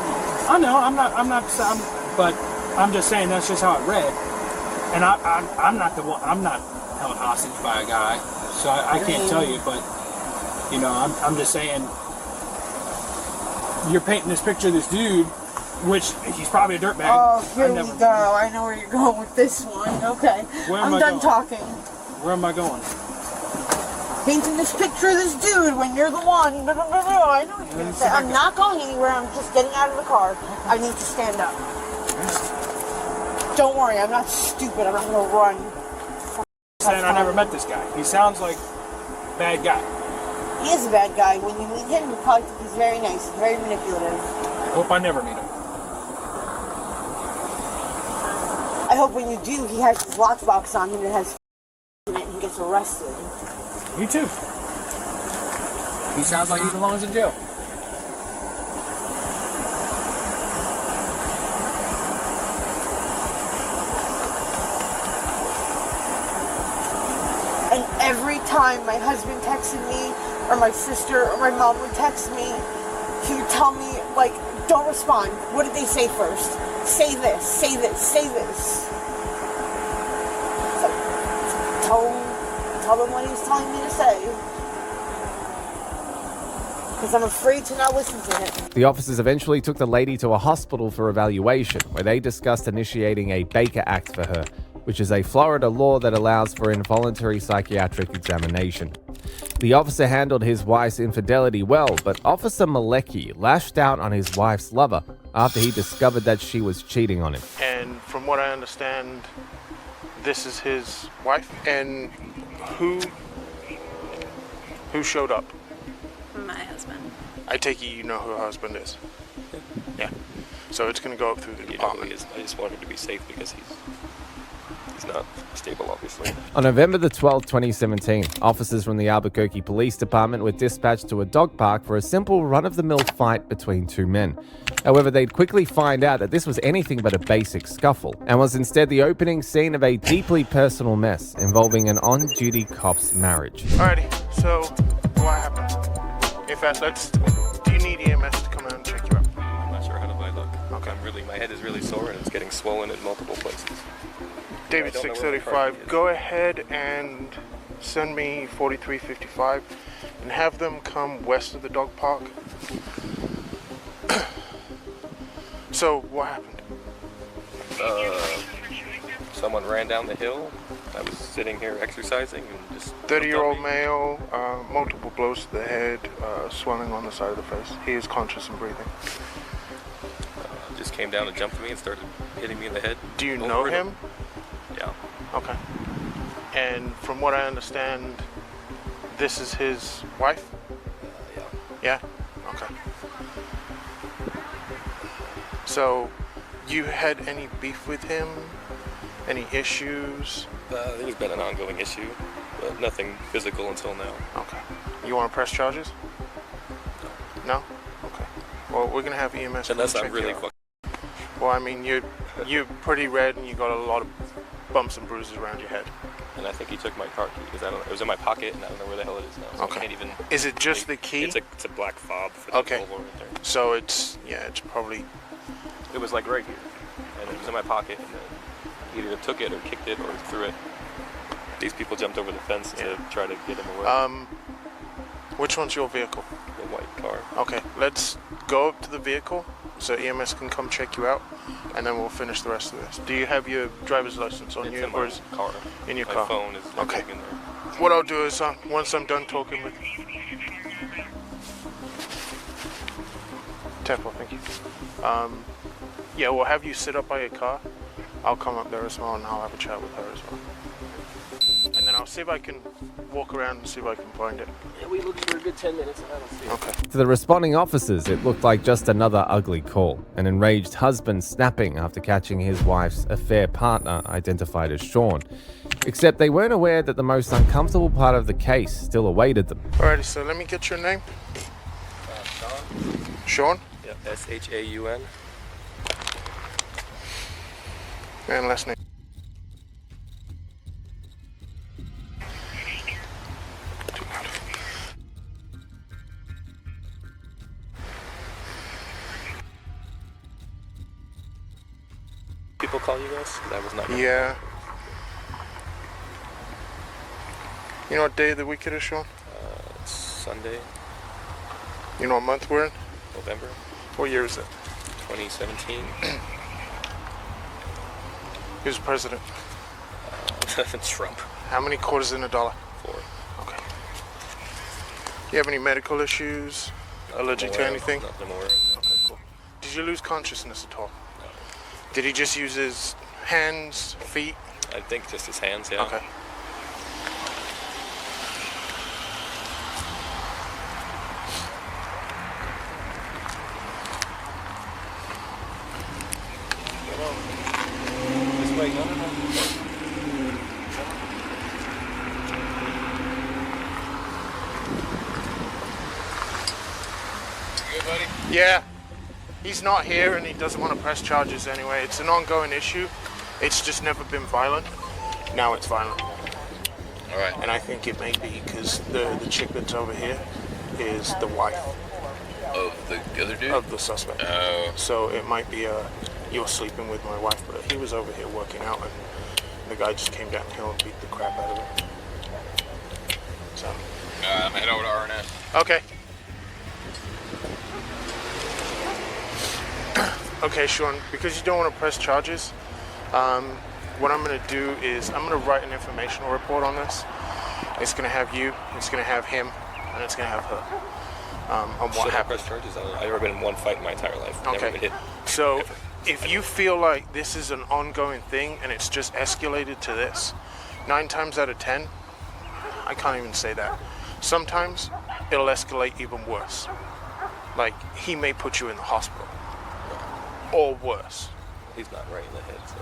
Speaker 9: I know, but I'm just saying that's just how it read. And I'm not the one, I'm not held hostage by a guy, so I can't tell you, but, you know, I'm just saying... You're painting this picture of this dude, which he's probably a dirtbag.
Speaker 2: Oh, here we go. I know where you're going with this one. Okay. I'm done talking.
Speaker 9: Where am I going?
Speaker 2: Painting this picture of this dude when you're the one. I know what you're going to say. I'm not going anywhere. I'm just getting out of the car. I need to stand up. Don't worry. I'm not stupid. I'm not going to run.
Speaker 9: I never met this guy. He sounds like a bad guy.
Speaker 2: He is a bad guy. When you meet him, you probably think he's very nice, very manipulative.
Speaker 9: I hope I never meet him.
Speaker 2: I hope when you do, he has his lockbox on him and it has in it and he gets arrested.
Speaker 9: Me too. He sounds like he belongs in jail.
Speaker 2: And every time my husband texted me, or my sister or my mom would text me, he would tell me, like, don't respond. What did they say first? Say this, say this, say this. So, tell them what he was telling me to say. Because I'm afraid to not listen to him.
Speaker 4: The officers eventually took the lady to a hospital for evaluation, where they discussed initiating a Baker Act for her, which is a Florida law that allows for involuntary psychiatric examination. The officer handled his wife's infidelity well, but Officer Malecki lashed out on his wife's lover after he discovered that she was cheating on him.
Speaker 3: And from what I understand, this is his wife? And who showed up?
Speaker 11: My husband.
Speaker 3: I take it you know who her husband is? Yeah. So it's going to go up through the department.
Speaker 5: I just want her to be safe because he's not stable, obviously.
Speaker 4: On November the 12th, 2017, officers from the Albuquerque Police Department were dispatched to a dog park for a simple run-of-the-mill fight between two men. However, they'd quickly find out that this was anything but a basic scuffle, and was instead the opening scene of a deeply personal mess involving an on-duty cop's marriage.
Speaker 3: Alrighty, so what happened? Hey, Fast, do you need EMS to come out and check you out?
Speaker 5: I'm not sure how to look.
Speaker 3: Okay.
Speaker 5: My head is really sore and it's getting swollen in multiple places.
Speaker 3: David 635, go ahead and send me 4355 and have them come west of the dog park. So, what happened?
Speaker 5: Someone ran down the hill. I was sitting here exercising and just...
Speaker 3: 30-year-old male, multiple blows to the head, swelling on the side of the face. He is conscious and breathing.
Speaker 5: Just came down and jumped me and started hitting me in the head.
Speaker 3: Do you know him?
Speaker 5: Yeah.
Speaker 3: Okay. And from what I understand, this is his wife?
Speaker 5: Yeah.
Speaker 3: Yeah? Okay. So, You had any beef with him? Any issues?
Speaker 5: There's been an ongoing issue, but nothing physical until now.
Speaker 3: Okay. You want to press charges? No? Okay. Well, we're gonna have EMS.
Speaker 5: Unless I'm really fucking.
Speaker 3: Well, I mean, you're pretty red and you got a lot of bumps and bruises around your head.
Speaker 5: And I think he took my car key because it was in my pocket and I don't know where the hell it is now. So
Speaker 3: Okay.
Speaker 5: I can't even.
Speaker 3: Is it just the key?
Speaker 5: It's a black fob for the
Speaker 3: Okay.
Speaker 5: Volvo right there.
Speaker 3: So it's probably.
Speaker 5: It was like right here, and it was in my pocket, and then he either took it or kicked it or threw it. These people jumped over the fence to try to get him away.
Speaker 3: Which one's your vehicle?
Speaker 5: The white car.
Speaker 3: Okay, let's go up to the vehicle so EMS can come check you out, and then we'll finish the rest of this. Do you have your driver's license on
Speaker 5: It's
Speaker 3: you,
Speaker 5: in my
Speaker 3: or is
Speaker 5: car.
Speaker 3: in your
Speaker 5: My
Speaker 3: car?
Speaker 5: phone is
Speaker 3: Okay.
Speaker 5: in there.
Speaker 3: What I'll do is once I'm done talking with Temple, thank you. Yeah, we'll have you sit up by your car. I'll come up there as well, and I'll have a chat with her as well. And then I'll see if I can walk around and see if I can find it.
Speaker 5: Yeah, we looked for a good 10 minutes and I don't see it.
Speaker 3: Okay.
Speaker 4: To the responding officers, it looked like just another ugly call. An enraged husband snapping after catching his wife's affair partner, identified as Sean. Except they weren't aware that the most uncomfortable part of the case still awaited them.
Speaker 3: Alrighty, so let me get your name.
Speaker 5: Sean?
Speaker 3: Sean?
Speaker 5: Yeah, S-H-A-U-N.
Speaker 3: And last name.
Speaker 5: People call you guys? That was not.
Speaker 3: Yeah. You know what day of the week it is, Sean?
Speaker 5: It's Sunday,
Speaker 3: You know what month we're in?
Speaker 5: November
Speaker 3: What year is it?
Speaker 5: 2017.
Speaker 3: Who's president?
Speaker 5: Trump.
Speaker 3: How many quarters in a dollar?
Speaker 5: 4.
Speaker 3: Okay. You have any medical issues? Allergic to anything?
Speaker 5: Nothing more.
Speaker 3: Okay, cool. Did you lose consciousness at all?
Speaker 5: No.
Speaker 3: Did he just use his hands, feet?
Speaker 5: I think just his hands, yeah.
Speaker 3: Okay.
Speaker 5: This way, no.
Speaker 10: Good, buddy?
Speaker 3: Yeah. He's not here and he doesn't want to press charges anyway. It's an ongoing issue. It's just never been violent. Now it's violent.
Speaker 10: All right.
Speaker 3: And I think it may be because the chick that's over here is the wife
Speaker 10: Of the other dude?
Speaker 3: of the suspect.
Speaker 10: Oh.
Speaker 3: So it might be you're sleeping with my wife, but he was over here working out and the guy just came downhill and beat the crap out of him. So.
Speaker 10: I'm heading over to RNF.
Speaker 3: Okay. Okay, Sean, because you don't want to press charges, what I'm going to do is I'm going to write an informational report on this. It's going to have you, it's going to have him, and it's going to have her. On what
Speaker 5: Should I
Speaker 3: happened.
Speaker 5: press charges? I've never been in one fight in my entire life. Never
Speaker 3: Okay.
Speaker 5: been hit.
Speaker 3: So if you feel like this is an ongoing thing and it's just escalated to this, 9 times out of 10, I can't even say that. Sometimes it'll escalate even worse. Like, he may put you in the hospital. Or worse.
Speaker 5: He's not right in the head, so.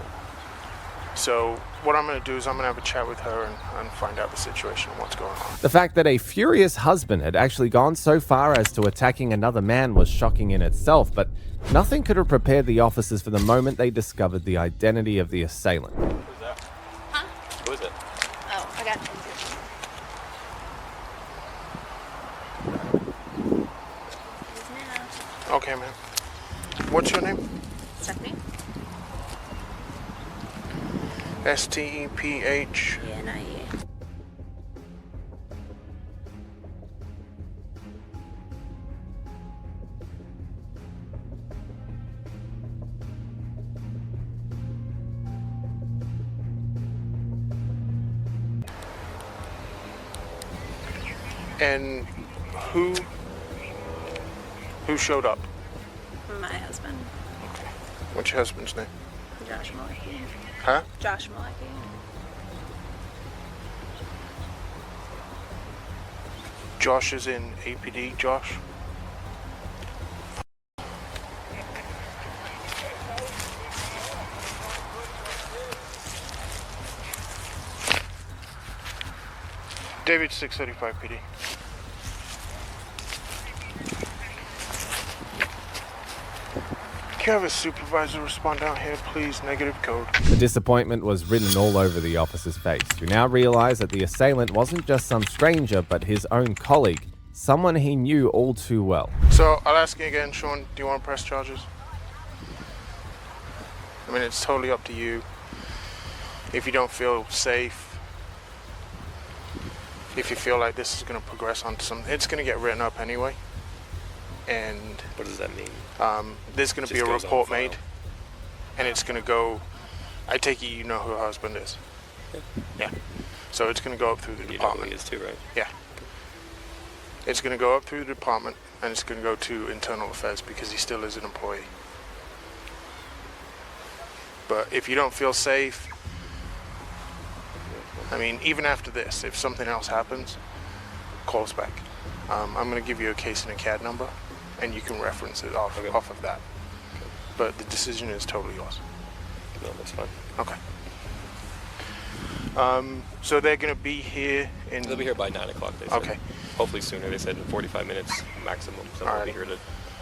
Speaker 3: So what I'm going to do is I'm going to have a chat with her and find out the situation and what's going on.
Speaker 4: The fact that a furious husband had actually gone so far as to attacking another man was shocking in itself, but nothing could have prepared the officers for the moment they discovered the identity of the assailant.
Speaker 5: Who's that?
Speaker 11: Huh?
Speaker 5: Who is it?
Speaker 11: Oh, I got you.
Speaker 3: Okay, man. What's your name?
Speaker 11: Stephanie?
Speaker 3: S-T-E-P-H.
Speaker 11: Yeah, not you.
Speaker 3: And who showed up?
Speaker 11: My husband,
Speaker 3: Okay. What's your husband's name?
Speaker 11: Josh Malecki.
Speaker 3: Huh?
Speaker 11: Josh Malecki.
Speaker 3: Josh is in APD, Josh?
Speaker 12: David 635 PD. Can you have a supervisor respond down here, please? Negative code.
Speaker 4: The disappointment was written all over the officer's face, who now realized that the assailant wasn't just some stranger, but his own colleague, someone he knew all too well.
Speaker 12: So, I'll ask you again, Sean, do you want to press charges? I mean, it's totally up to you. If you don't feel safe, if you feel like this is going to progress onto something, it's going to get written up anyway. And
Speaker 5: what does that mean?
Speaker 12: There's going to be a report made, and it's going to go. I take it you know who her husband is. Yeah. So it's going to go up through the department.
Speaker 5: You know who he is too, right?
Speaker 12: Yeah. It's going to go up through the department, and it's going to go to internal affairs because he still is an employee. But if you don't feel safe, I mean, even after this, if something else happens, call us back. I'm going to give you a case and a CAD number, and you can reference it off of that. Okay. But the decision is totally yours.
Speaker 5: No, that's fine.
Speaker 12: Okay. So they're going to be here in...
Speaker 5: They'll be here by 9 o'clock, they said.
Speaker 12: Okay.
Speaker 5: Hopefully sooner, they said in 45 minutes maximum. So they'll be here to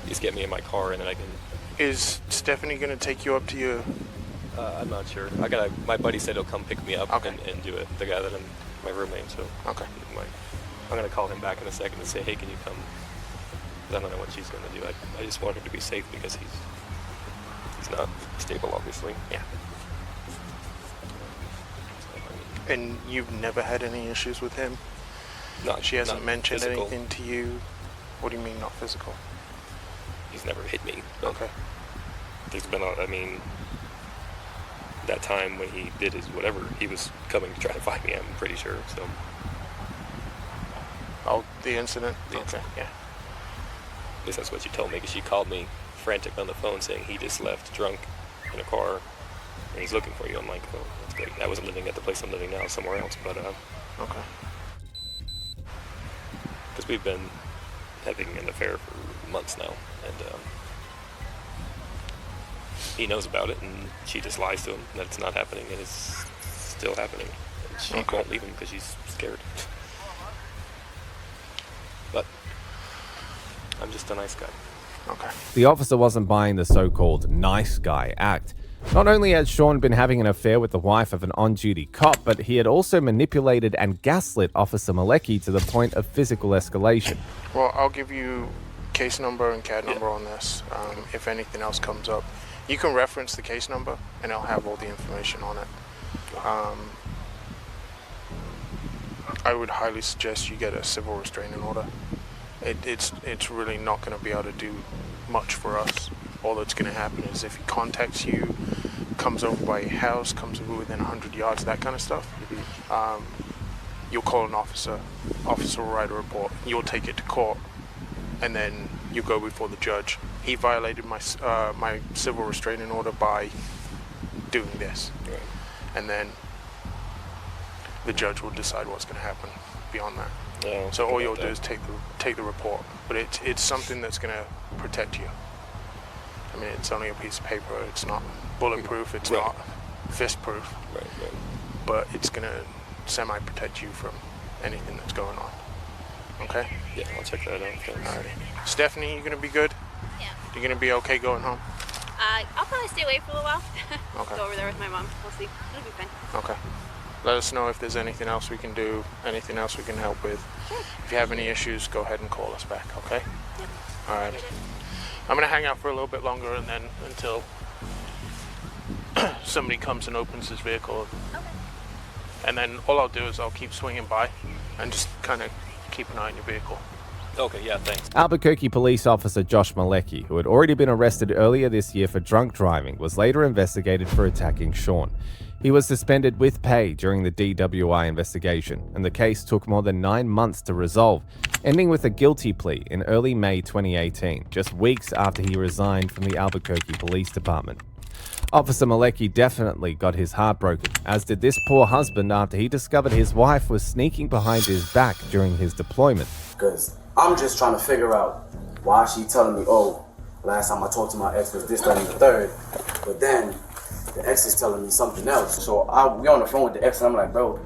Speaker 5: just get me in my car, and then I can...
Speaker 12: Is Stephanie going to take you up to your...
Speaker 5: I'm not sure. My buddy said he'll come pick me up and do it. The guy that my roommate, so...
Speaker 12: Okay.
Speaker 5: I'm going to call him back in a second and say, hey, can you come? Because I don't know what she's going to do. I just want her to be safe because he's not stable, obviously.
Speaker 12: Yeah. And you've never had any issues with him? She hasn't mentioned
Speaker 5: physical.
Speaker 12: anything to you? What do you mean, not physical?
Speaker 5: He's never hit me.
Speaker 12: Okay.
Speaker 5: There's been, that time when he did his whatever, he was coming to try to find me, I'm pretty sure, so...
Speaker 12: Oh, the incident?
Speaker 5: Okay,
Speaker 12: yeah.
Speaker 5: At least that's what she told me, because she called me frantic on the phone saying he just left drunk in a car and he's looking for you. I'm like, oh, that's great. I wasn't living at the place I'm living now, somewhere else, but
Speaker 12: okay.
Speaker 5: Because we've been having an affair for months now, and he knows about it, and she just lies to him that it's not happening, and it's still happening. And she won't leave him because she's scared. But I'm just a nice guy.
Speaker 12: Okay.
Speaker 4: The officer wasn't buying the so-called nice guy act. Not only had Sean been having an affair with the wife of an on-duty cop, but he had also manipulated and gaslit Officer Malecki to the point of physical escalation.
Speaker 12: Well, I'll give you case number and CAD number on this. If anything else comes up, you can reference the case number, and I'll have all the information on it. I would highly suggest you get a civil restraining order. It's really not going to be able to do much for us. All that's going to happen is if he contacts you, comes over by your house, comes over within 100 yards, that kind of stuff, you'll call an officer. Officer will write a report. You'll take it to court, and then you go before the judge. He violated my civil restraining order by doing this, and then the judge will decide what's going to happen beyond that. So all you'll do is take the report, but it's something that's going to protect you. I mean, it's only a piece of paper. It's not bulletproof. It's not fist-proof.
Speaker 5: Right.
Speaker 12: But it's going to semi-protect you from anything that's going on. Okay?
Speaker 5: Yeah, I'll check that out.
Speaker 12: Alrighty. Stephanie, you going to be good?
Speaker 11: Yeah.
Speaker 12: You going to be okay going home?
Speaker 11: I'll probably stay away for a little while.
Speaker 12: Okay.
Speaker 11: Go over there with my mom. We'll see. It'll be fine.
Speaker 12: Okay. Let us know if there's anything else we can do, anything else we can help with.
Speaker 11: Sure.
Speaker 12: If you have any issues, go ahead and call us back, okay?
Speaker 11: Yeah.
Speaker 12: All right. I'm going to hang out for a little bit longer and then until somebody comes and opens his vehicle.
Speaker 11: Okay.
Speaker 12: And then all I'll do is I'll keep swinging by and just kind of keep an eye on your vehicle.
Speaker 5: Okay, yeah, thanks.
Speaker 4: Albuquerque police officer Josh Malecki, who had already been arrested earlier this year for drunk driving, was later investigated for attacking Sean. He was suspended with pay during the DWI investigation, and the case took more than 9 months to resolve, ending with a guilty plea in early May 2018, just weeks after he resigned from the Albuquerque Police Department. Officer Malecki definitely got his heart broken, as did this poor husband after he discovered his wife was sneaking behind his back during his deployment.
Speaker 13: Because I'm just trying to figure out why she telling me, oh, last time I talked to my ex was this, that, and the third, but then the ex is telling me something else. So we on the phone with the ex, and I'm like, bro.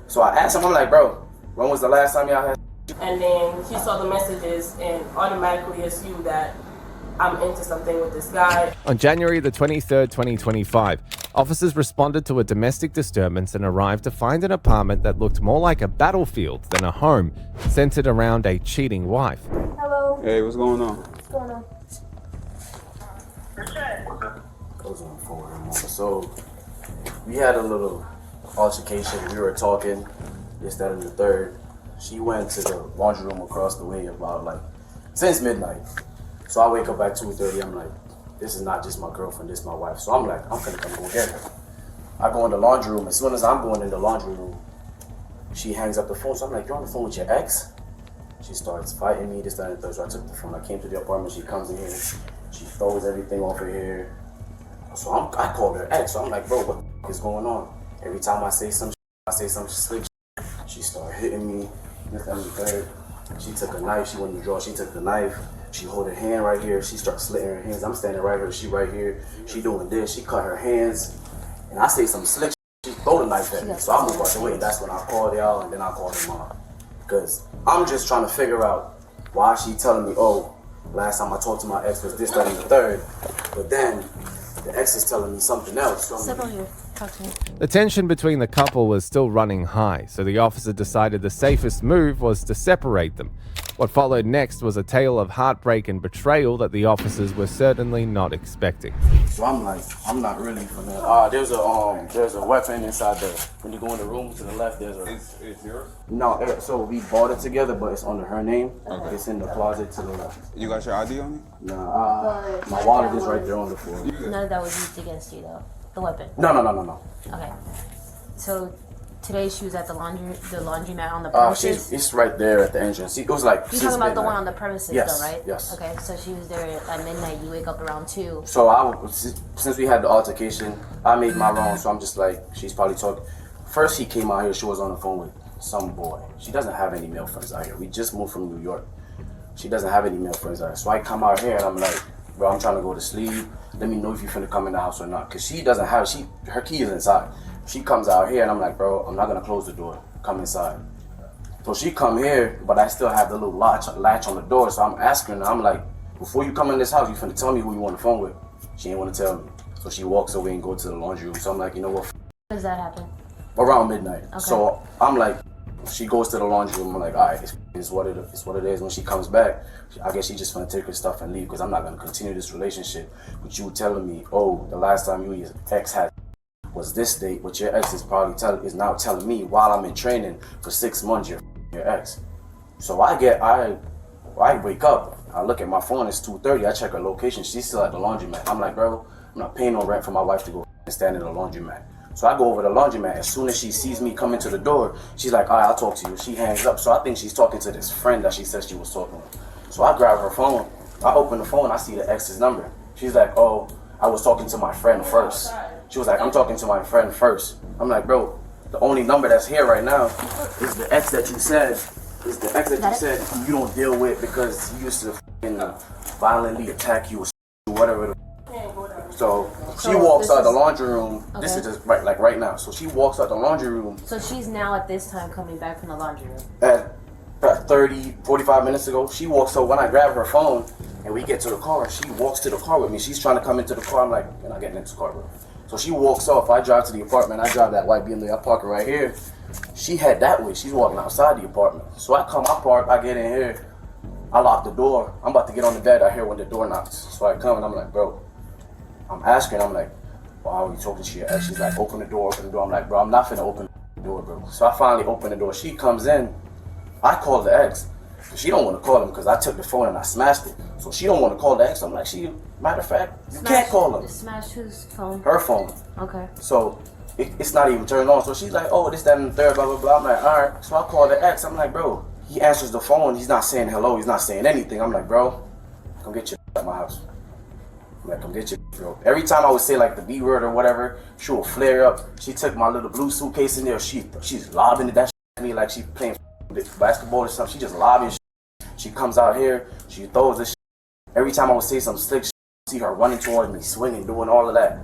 Speaker 13: So I asked him, I'm like, bro, When was the last time y'all had?
Speaker 14: And then he saw the messages and automatically assumed that I'm into something with this guy.
Speaker 4: On January the 23rd, 2025, officers responded to a domestic disturbance and arrived to find an apartment that looked more like a battlefield than a home, centered around a cheating wife.
Speaker 15: Hello.
Speaker 1: Hey, what's going on?
Speaker 15: What's going on?
Speaker 13: So we had a little altercation. We were talking, this, that, and the third. She went to the laundry room across the way about since midnight. So I wake up at 2:30. I'm like, this is not just my girlfriend, this is my wife. So I'm like, I'm gonna come go get her. I go in the laundry room. As soon as I'm going in the laundry room, she hangs up the phone. So I'm like, you're on the phone with your ex? She starts fighting me, this, that, and the third. So I took the phone. I came to the apartment. She comes in here. She throws everything off her hair. So I called her ex. So I'm like, bro, what the is going on? Every time I say some slick shit, she started hitting me, this, that, and the third. She took a knife. She went in the drawer. She took the knife. She hold her hand right here. She starts slitting her hands. I'm standing right here. She right here. She doing this. She cut her hands. And I say some slick shit. She throw the knife at me. So I move out the way. That's when I called y'all and then I called her mom. Because I'm just trying to figure out why she telling me, oh, last time I talked to my ex was this, that, and the third. But then the ex is telling me something else. So
Speaker 15: Step on here. Talk to me.
Speaker 4: The tension between the couple was still running high, so the officer decided the safest move was to separate them. What followed next was a tale of heartbreak and betrayal that the officers were certainly not expecting.
Speaker 13: So I'm like, I'm not really gonna. There's a weapon inside the. When you go in the room to the left, there's a.
Speaker 1: It's yours?
Speaker 13: No, so we bought it together, but it's under her name.
Speaker 1: Okay.
Speaker 13: It's in the closet to the left.
Speaker 1: You got your ID on you?
Speaker 13: Nah, my wallet is right there on the floor.
Speaker 15: None of that was used against you, though. The weapon.
Speaker 13: No.
Speaker 15: Okay. So today she was at the laundromat on the premises.
Speaker 13: It's right there at the entrance. It was like.
Speaker 15: You're talking about the one on the premises,
Speaker 13: yes,
Speaker 15: though, right?
Speaker 13: Yes.
Speaker 15: Okay, so she was there at midnight. You wake up around 2.
Speaker 13: So since we had the altercation, I made my wrong. So I'm just like, she's probably talking. First, she came out here. She was on the phone with some boy. She doesn't have any male friends out here. We just moved from New York. She doesn't have any male friends out here. So I come out here and I'm like, bro, I'm trying to go to sleep. Let me know if you're finna come in the house or not. Cause she doesn't have, her key is inside. She comes out here and I'm like, bro, I'm not gonna close the door. Come inside. So she come here, but I still have the little latch on the door. So I'm asking her, I'm like, before you come in this house, you finna tell me who you on the phone with. She ain't wanna tell me. So she walks away and go to the laundry room. So I'm like, you know what?
Speaker 15: When does that happen?
Speaker 13: Around midnight.
Speaker 15: Okay.
Speaker 13: So I'm like, she goes to the laundry room. I'm like, all right, it's what it is. When she comes back, I guess she just gonna take her stuff and leave because I'm not gonna continue this relationship with you telling me, oh, the last time you and your ex had was this date, but your ex is probably now telling me while I'm in training for 6 months your ex. So I wake up, I look at my phone, it's 2:30, I check her location, she's still at the laundromat. I'm like, bro, I'm not paying no rent for my wife to go and stand in the laundromat. So I go over to the laundromat. As soon as she sees me come into the door, she's like, all right, I'll talk to you. She hangs up. So I think she's talking to this friend that she said she was talking with. So I grab her phone. I open the phone. I see the ex's number. She's like, oh, I was talking to my friend first. She was like, I'm talking to my friend first. I'm like, bro, the only number that's here right now is the ex that you said, you don't deal with because he used to violently attack you or whatever. So she walks out the laundry room. Okay. This is just right now. So she walks out the laundry room.
Speaker 15: So she's now at this time coming back from the laundry room.
Speaker 13: At 45 minutes ago, she walks. So when I grab her phone and we get to the car, she walks to the car with me. She's trying to come into the car. I'm like, you're not getting into the car, bro. So she walks off. I drive to the apartment. I drive that white BMW. I park her right here. She head that way. She's walking outside the apartment. So I come, I park, I get in here. I lock the door. I'm about to get on the bed. I hear when the door knocks. So I come and I'm like, bro. I'm asking, I'm like, why are you talking to your ex? She's like, open the door. I'm like, bro, I'm not finna open the door, bro. So I finally open the door. She comes in. I call the ex. She don't want to call him because I took the phone and I smashed it. So she don't want to call the ex. I'm like, matter of fact, you can't call him.
Speaker 15: Smash whose phone?
Speaker 13: Her phone.
Speaker 15: Okay.
Speaker 13: So it's not even turned on. So she's like, oh, this, that, and the third, blah, blah, blah. I'm like, all right. So I call the ex. I'm like, bro, he answers the phone. He's not saying hello. He's not saying anything. I'm like, bro, come get your at my house. I'm like, come get your bro. Every time I would say like the B word or whatever, she would flare up. She took my little blue suitcase in there. She's lobbing that shit at me like she's playing basketball or something. She just lobbing shit. She comes out here. She throws this shit. Every time I would say some slick shit, I see her running towards me, swinging, doing all of that.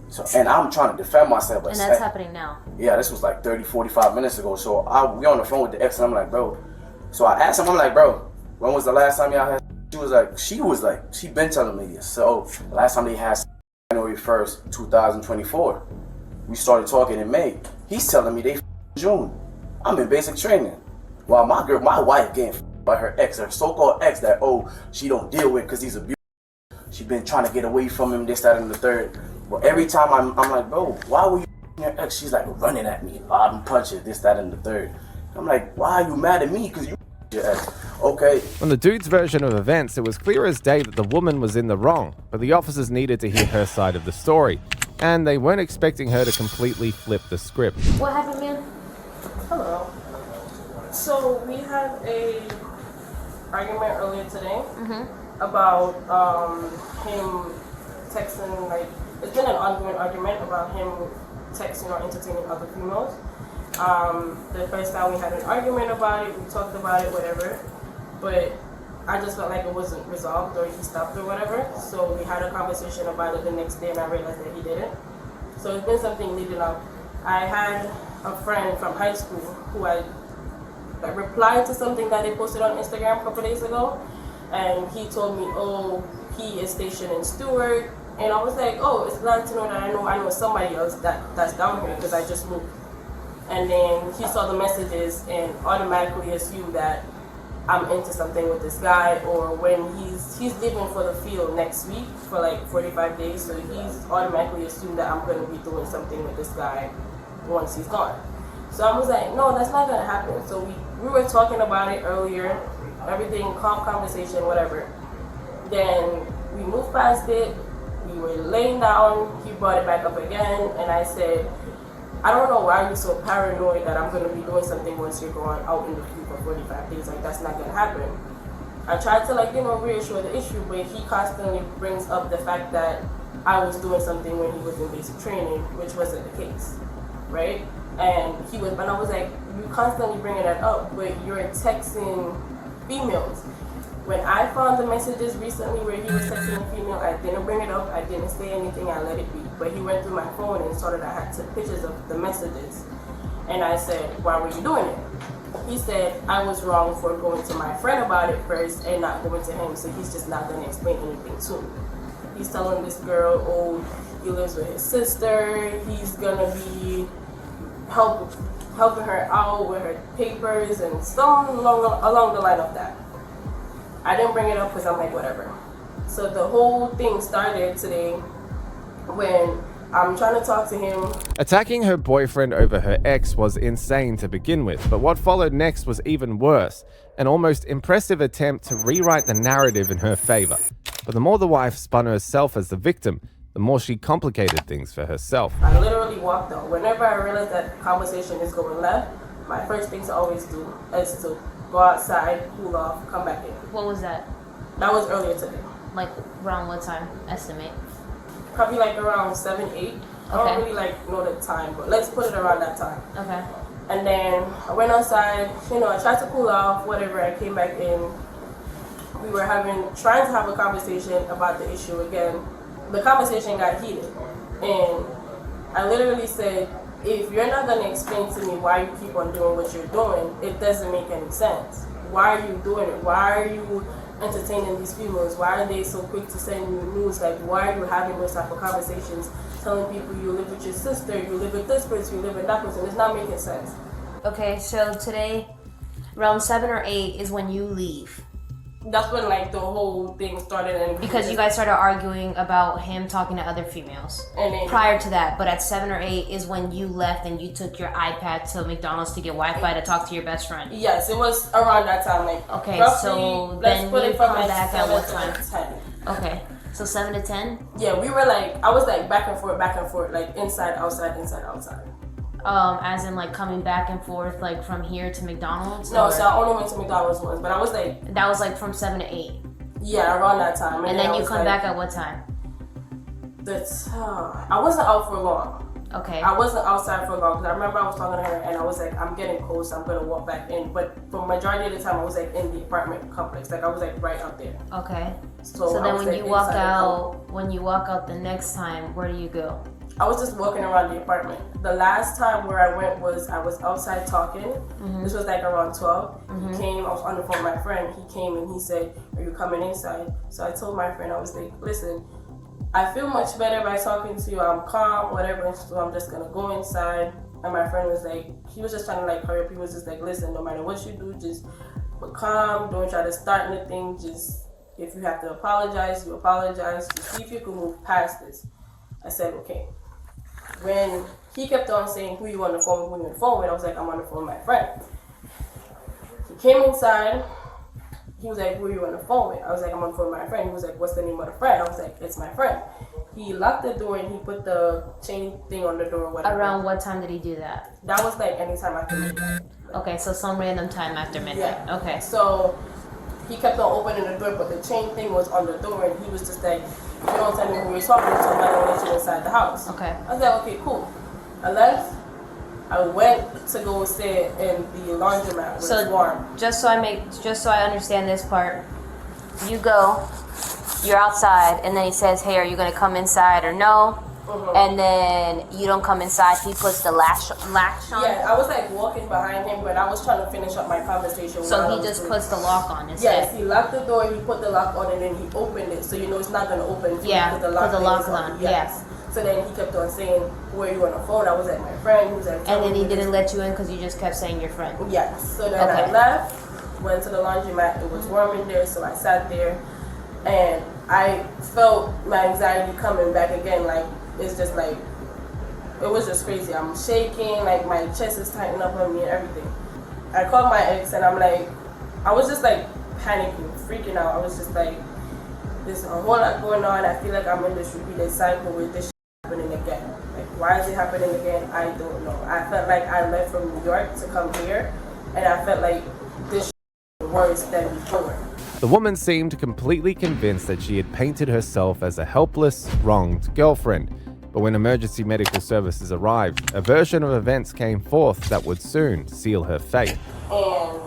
Speaker 13: So, and I'm trying to defend myself. But
Speaker 15: And that's happening now.
Speaker 13: Yeah, this was like 30, 45 minutes ago. So we on the phone with the ex, and I'm like, bro. So I asked him, I'm like, bro, when was the last time y'all had? She been telling me this. So the last time they had January 1st, 2024. We started talking in May. He's telling me they June. I'm in basic training. While my wife getting by her ex, her so-called ex that, she don't deal with because he's abusive. She been trying to get away from him, this, that, and the third. But every time I'm like, bro, why were you your ex? She's like running at me, lobbing punches, this, that, and the third. I'm like, why are you mad at me? Because you your ex. Okay.
Speaker 4: On the dude's version of events, it was clear as day that the woman was in the wrong, but the officers needed to hear her side of the story, and they weren't expecting her to completely flip the script.
Speaker 15: What happened, man?
Speaker 14: Hello. So we had a argument earlier today about him texting, like, it's been an ongoing argument about him texting or entertaining other females. The first time we had an argument about it, we talked about it, whatever, but I just felt like it wasn't resolved or he stopped or whatever, so we had a conversation about it the next day and I realized that he didn't. So it's been something leading up. I had a friend from high school who I replied to something that they posted on Instagram a couple days ago, and he told me, he is stationed in Stewart, and I was like, it's glad to know that I know somebody else that's down here because I just moved. And then he saw the messages and automatically assumed that I'm into something with this guy, or when he's leaving for the field next week for like 45 days, so he's automatically assumed that I'm going to be doing something with this guy once he's gone. So I was like, no, that's not going to happen. So we were talking about it earlier, everything, calm conversation, whatever. Then we moved past it, we were laying down, he brought it back up again, and I said, I don't know why you're so paranoid that I'm going to be doing something once you're going out in the field for 45 days. Like, that's not going to happen. I tried to, reassure the issue, but he constantly brings up the fact that I was doing something when he was in basic training, which wasn't the case, right? And I was like, you constantly bringing that up, but you're texting females. When I found the messages recently where he was texting a female, I didn't bring it up, I didn't say anything, I let it be. But he went through my phone and saw that I had took pictures of the messages. And I said, why were you doing it? He said, I was wrong for going to my friend about it first and not going to him, so he's just not going to explain anything to me. He's telling this girl, he lives with his sister, he's going to be helping her out with her papers and something along the line of that. I didn't bring it up because I'm like, whatever. So the whole thing started today when I'm trying to talk to him.
Speaker 4: Attacking her boyfriend over her ex was insane to begin with, but what followed next was even worse, an almost impressive attempt to rewrite the narrative in her favor. But the more the wife spun herself as the victim, the more she complicated things for herself.
Speaker 14: I literally walked out. Whenever I realize that conversation is going left, my first thing to always do is to go outside, cool off, come back in.
Speaker 15: What was that?
Speaker 14: That was earlier today.
Speaker 15: Like around what time? Estimate.
Speaker 14: Probably like around 7, 8.
Speaker 15: Okay.
Speaker 14: I don't really know the time, but let's put it around that time.
Speaker 15: Okay.
Speaker 14: And then I went outside, I tried to cool off, whatever, I came back in. We were trying to have a conversation about the issue again. The conversation got heated. And I literally said, if you're not going to explain to me why you keep on doing what you're doing, it doesn't make any sense. Why are you doing it? Why are you entertaining these females? Why are they so quick to send you news? Like, why are you having those type of conversations, telling people you live with your sister, you live with this person, you live with that person? It's not making sense.
Speaker 15: Okay, so today, around 7 or 8 is when you leave.
Speaker 14: That's when the whole thing started. And
Speaker 15: because you guys started arguing about him talking to other females. And then, prior to that, but at 7 or 8 is when you left and you took your iPad to McDonald's to get Wi-Fi to talk to your best friend.
Speaker 14: Yes, it was around that time.
Speaker 15: Okay,
Speaker 14: roughly,
Speaker 15: so then you come back at what time?
Speaker 14: 10.
Speaker 15: Okay, so 7 to 10?
Speaker 14: Yeah, we were I was back and forth, inside, outside, inside, outside.
Speaker 15: As in coming back and forth from here to McDonald's?
Speaker 14: No, so I only went to McDonald's once, but I was
Speaker 15: that was from 7 to 8?
Speaker 14: Yeah, around that time.
Speaker 15: And then you come back at what time?
Speaker 14: I wasn't out for long.
Speaker 15: Okay.
Speaker 14: I wasn't outside for long because I remember I was talking to her and I was I'm getting cold, so I'm gonna walk back in. But for majority of the time I was in the apartment complex. I was right out there.
Speaker 15: Okay.
Speaker 14: So
Speaker 15: then when you walk out the next time, where do you go?
Speaker 14: I was just walking around the apartment. The last time where I went was I was outside talking. This was like around 12. He came, I was on the phone with my friend. He came and he said, "Are you coming inside?" So I told my friend, I was like, "Listen, I feel much better by talking to you. I'm calm, whatever, so I'm just gonna go inside." And my friend was like, he was just trying to like hurry up. He was just like, "Listen, no matter what you do, just be calm. Don't try to start anything. Just, if you have to apologize, you apologize. Just see if you can move past this." I said, "Okay." When he kept on saying, "Who you on the phone with, who you on the phone with?" I was like, "I'm on the phone with my friend." He came inside. He was like, "Who are you on the phone with?" I was like, "I'm on the phone with my friend." He was like, "What's the name of the friend?" I was like, "It's my friend." He locked the door and he put the chain thing on the door or whatever.
Speaker 15: Around what time did he do that?
Speaker 14: That was like any time after midnight.
Speaker 15: Okay, so some random time after midnight.
Speaker 14: Yeah.
Speaker 15: Okay.
Speaker 14: So he kept on opening the door, but the chain thing was on the door, and he was just like, "If you don't tell me who you're talking to, I'm not gonna let you inside the house."
Speaker 15: Okay.
Speaker 14: I was like, "Okay, cool." I left. I went to go sit in the laundromat where it's warm.
Speaker 15: Just so I understand this part, you go, you're outside, and then he says, "Hey, are you gonna come inside or no?" And then you don't come inside. He puts the latch on.
Speaker 14: Yeah, I was like walking behind him, but I was trying to finish up my conversation.
Speaker 15: So he just puts the lock on.
Speaker 14: Yes, he locked the door. He put the lock on, and then he opened it. So you know it's not gonna open.
Speaker 15: Yeah,
Speaker 14: put the lock
Speaker 15: on.
Speaker 14: Yes. So then he kept on saying, "Who are you on the phone?" I was at my friend. He was like,
Speaker 15: and then he didn't let you in because you just kept saying your friend.
Speaker 14: Yes. So then I left, went to the laundromat. It was warm in there, so I sat there, and I felt my anxiety coming back again. Like, it's just like, it was just crazy. I'm shaking, like my chest is tightening up on me and everything. I called my ex and I'm like, I was just like panicking, freaking out. I was just like, there's a whole lot going on. I feel like I'm in this repeated cycle with this happening again. Like, why is it happening again? I don't know. I felt like I left from New York to come here, and I felt like this was worse than before.
Speaker 4: The woman seemed completely convinced that she had painted herself as a helpless, wronged girlfriend. But when emergency medical services arrived, a version of events came forth that would soon seal her fate.
Speaker 15: Both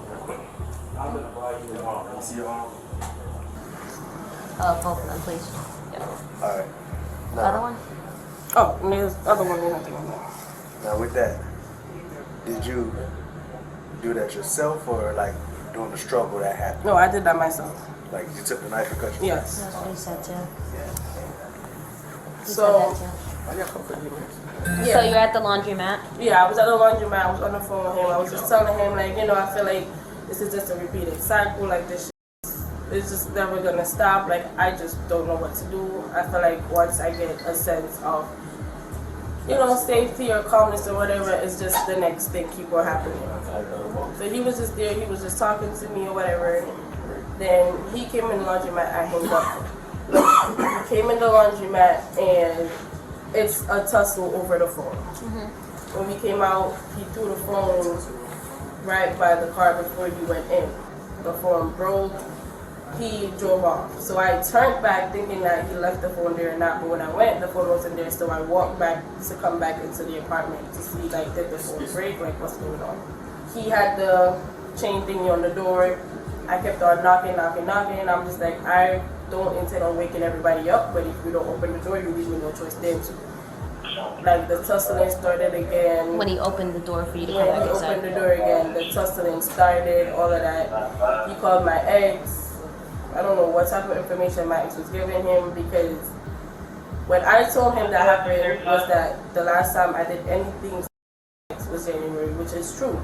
Speaker 15: of them, please. Yeah.
Speaker 16: Alright.
Speaker 15: Other one?
Speaker 14: Oh, and there's other one. There's nothing on there.
Speaker 16: Now with that, did you do that yourself or like during the struggle that happened?
Speaker 14: No, I did that myself.
Speaker 16: Like you took the knife and cut yourself?
Speaker 14: Yes.
Speaker 15: That's what he said too.
Speaker 14: So,
Speaker 15: So you're at the laundromat?
Speaker 14: Yeah, I was at the laundromat. I was on the phone with him. I was just telling him, like, you know, I feel like this is just a repeated cycle. Like, this is just never gonna stop. Like, I just don't know what to do. I feel like once I get a sense of, you know, safety or calmness or whatever, it's just the next thing keep on happening. So he was just there. He was just talking to me or whatever. Then he came in the laundromat. I hung up. He came in the laundromat and it's a tussle over the phone. When we came out, he threw the phone right by the car before he went in. The phone broke. He drove off. So I turned back thinking that he left the phone there or not, but when I went, the phone wasn't there. So I walked back to come back into the apartment to see, like, did the phone break, like, what's going on. He had the chain thingy on the door. I kept on knocking. I'm just like, I don't intend on waking everybody up, but if you don't open the door, you leave me no choice then to. Like, the tussling started again.
Speaker 15: When he opened the door for you to come back inside.
Speaker 14: When he opened the door again, the tussling started, all of that. He called my ex. I don't know what type of information my ex was giving him, because when I told him that happened was that the last time I did anything was January, which is true.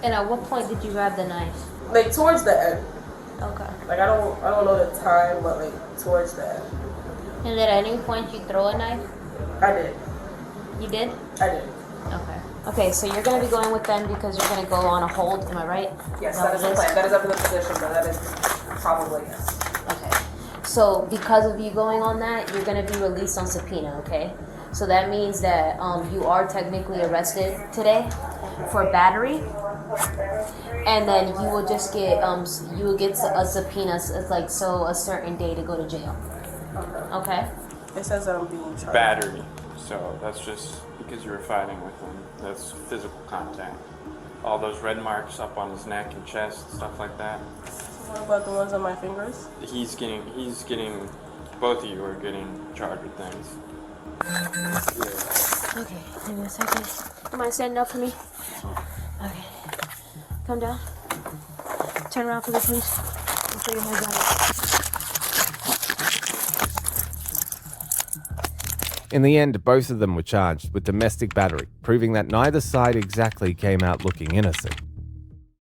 Speaker 15: And at what point did you grab the knife?
Speaker 14: Like, towards the end.
Speaker 15: Okay.
Speaker 14: Like, I don't know the time, but like towards the end.
Speaker 15: And at any point you throw a knife?
Speaker 14: I did.
Speaker 15: You did?
Speaker 14: I did.
Speaker 15: Okay. Okay, so you're gonna be going with them because you're gonna go on a hold, am I right?
Speaker 14: Yes, that is the plan. That is up to the position, but that is probably yes.
Speaker 15: Okay. So because of you going on that, you're gonna be released on subpoena, okay? So that means that you are technically arrested today for battery, and then you will just get you will get a subpoena, like, so a certain day to go to jail. Okay.
Speaker 14: It says that I'm being charged.
Speaker 17: Battery. So that's just because you were fighting with him. That's physical contact. All those red marks up on his neck and chest, stuff like that.
Speaker 14: What about the ones on my fingers?
Speaker 17: He's getting, both of you are getting charged with things.
Speaker 15: Okay, give me a second. You mind standing up for me? Okay. Come down. Turn around for me, please. And put your hands on it.
Speaker 4: In the end, both of them were charged with domestic battery, proving that neither side exactly came out looking innocent.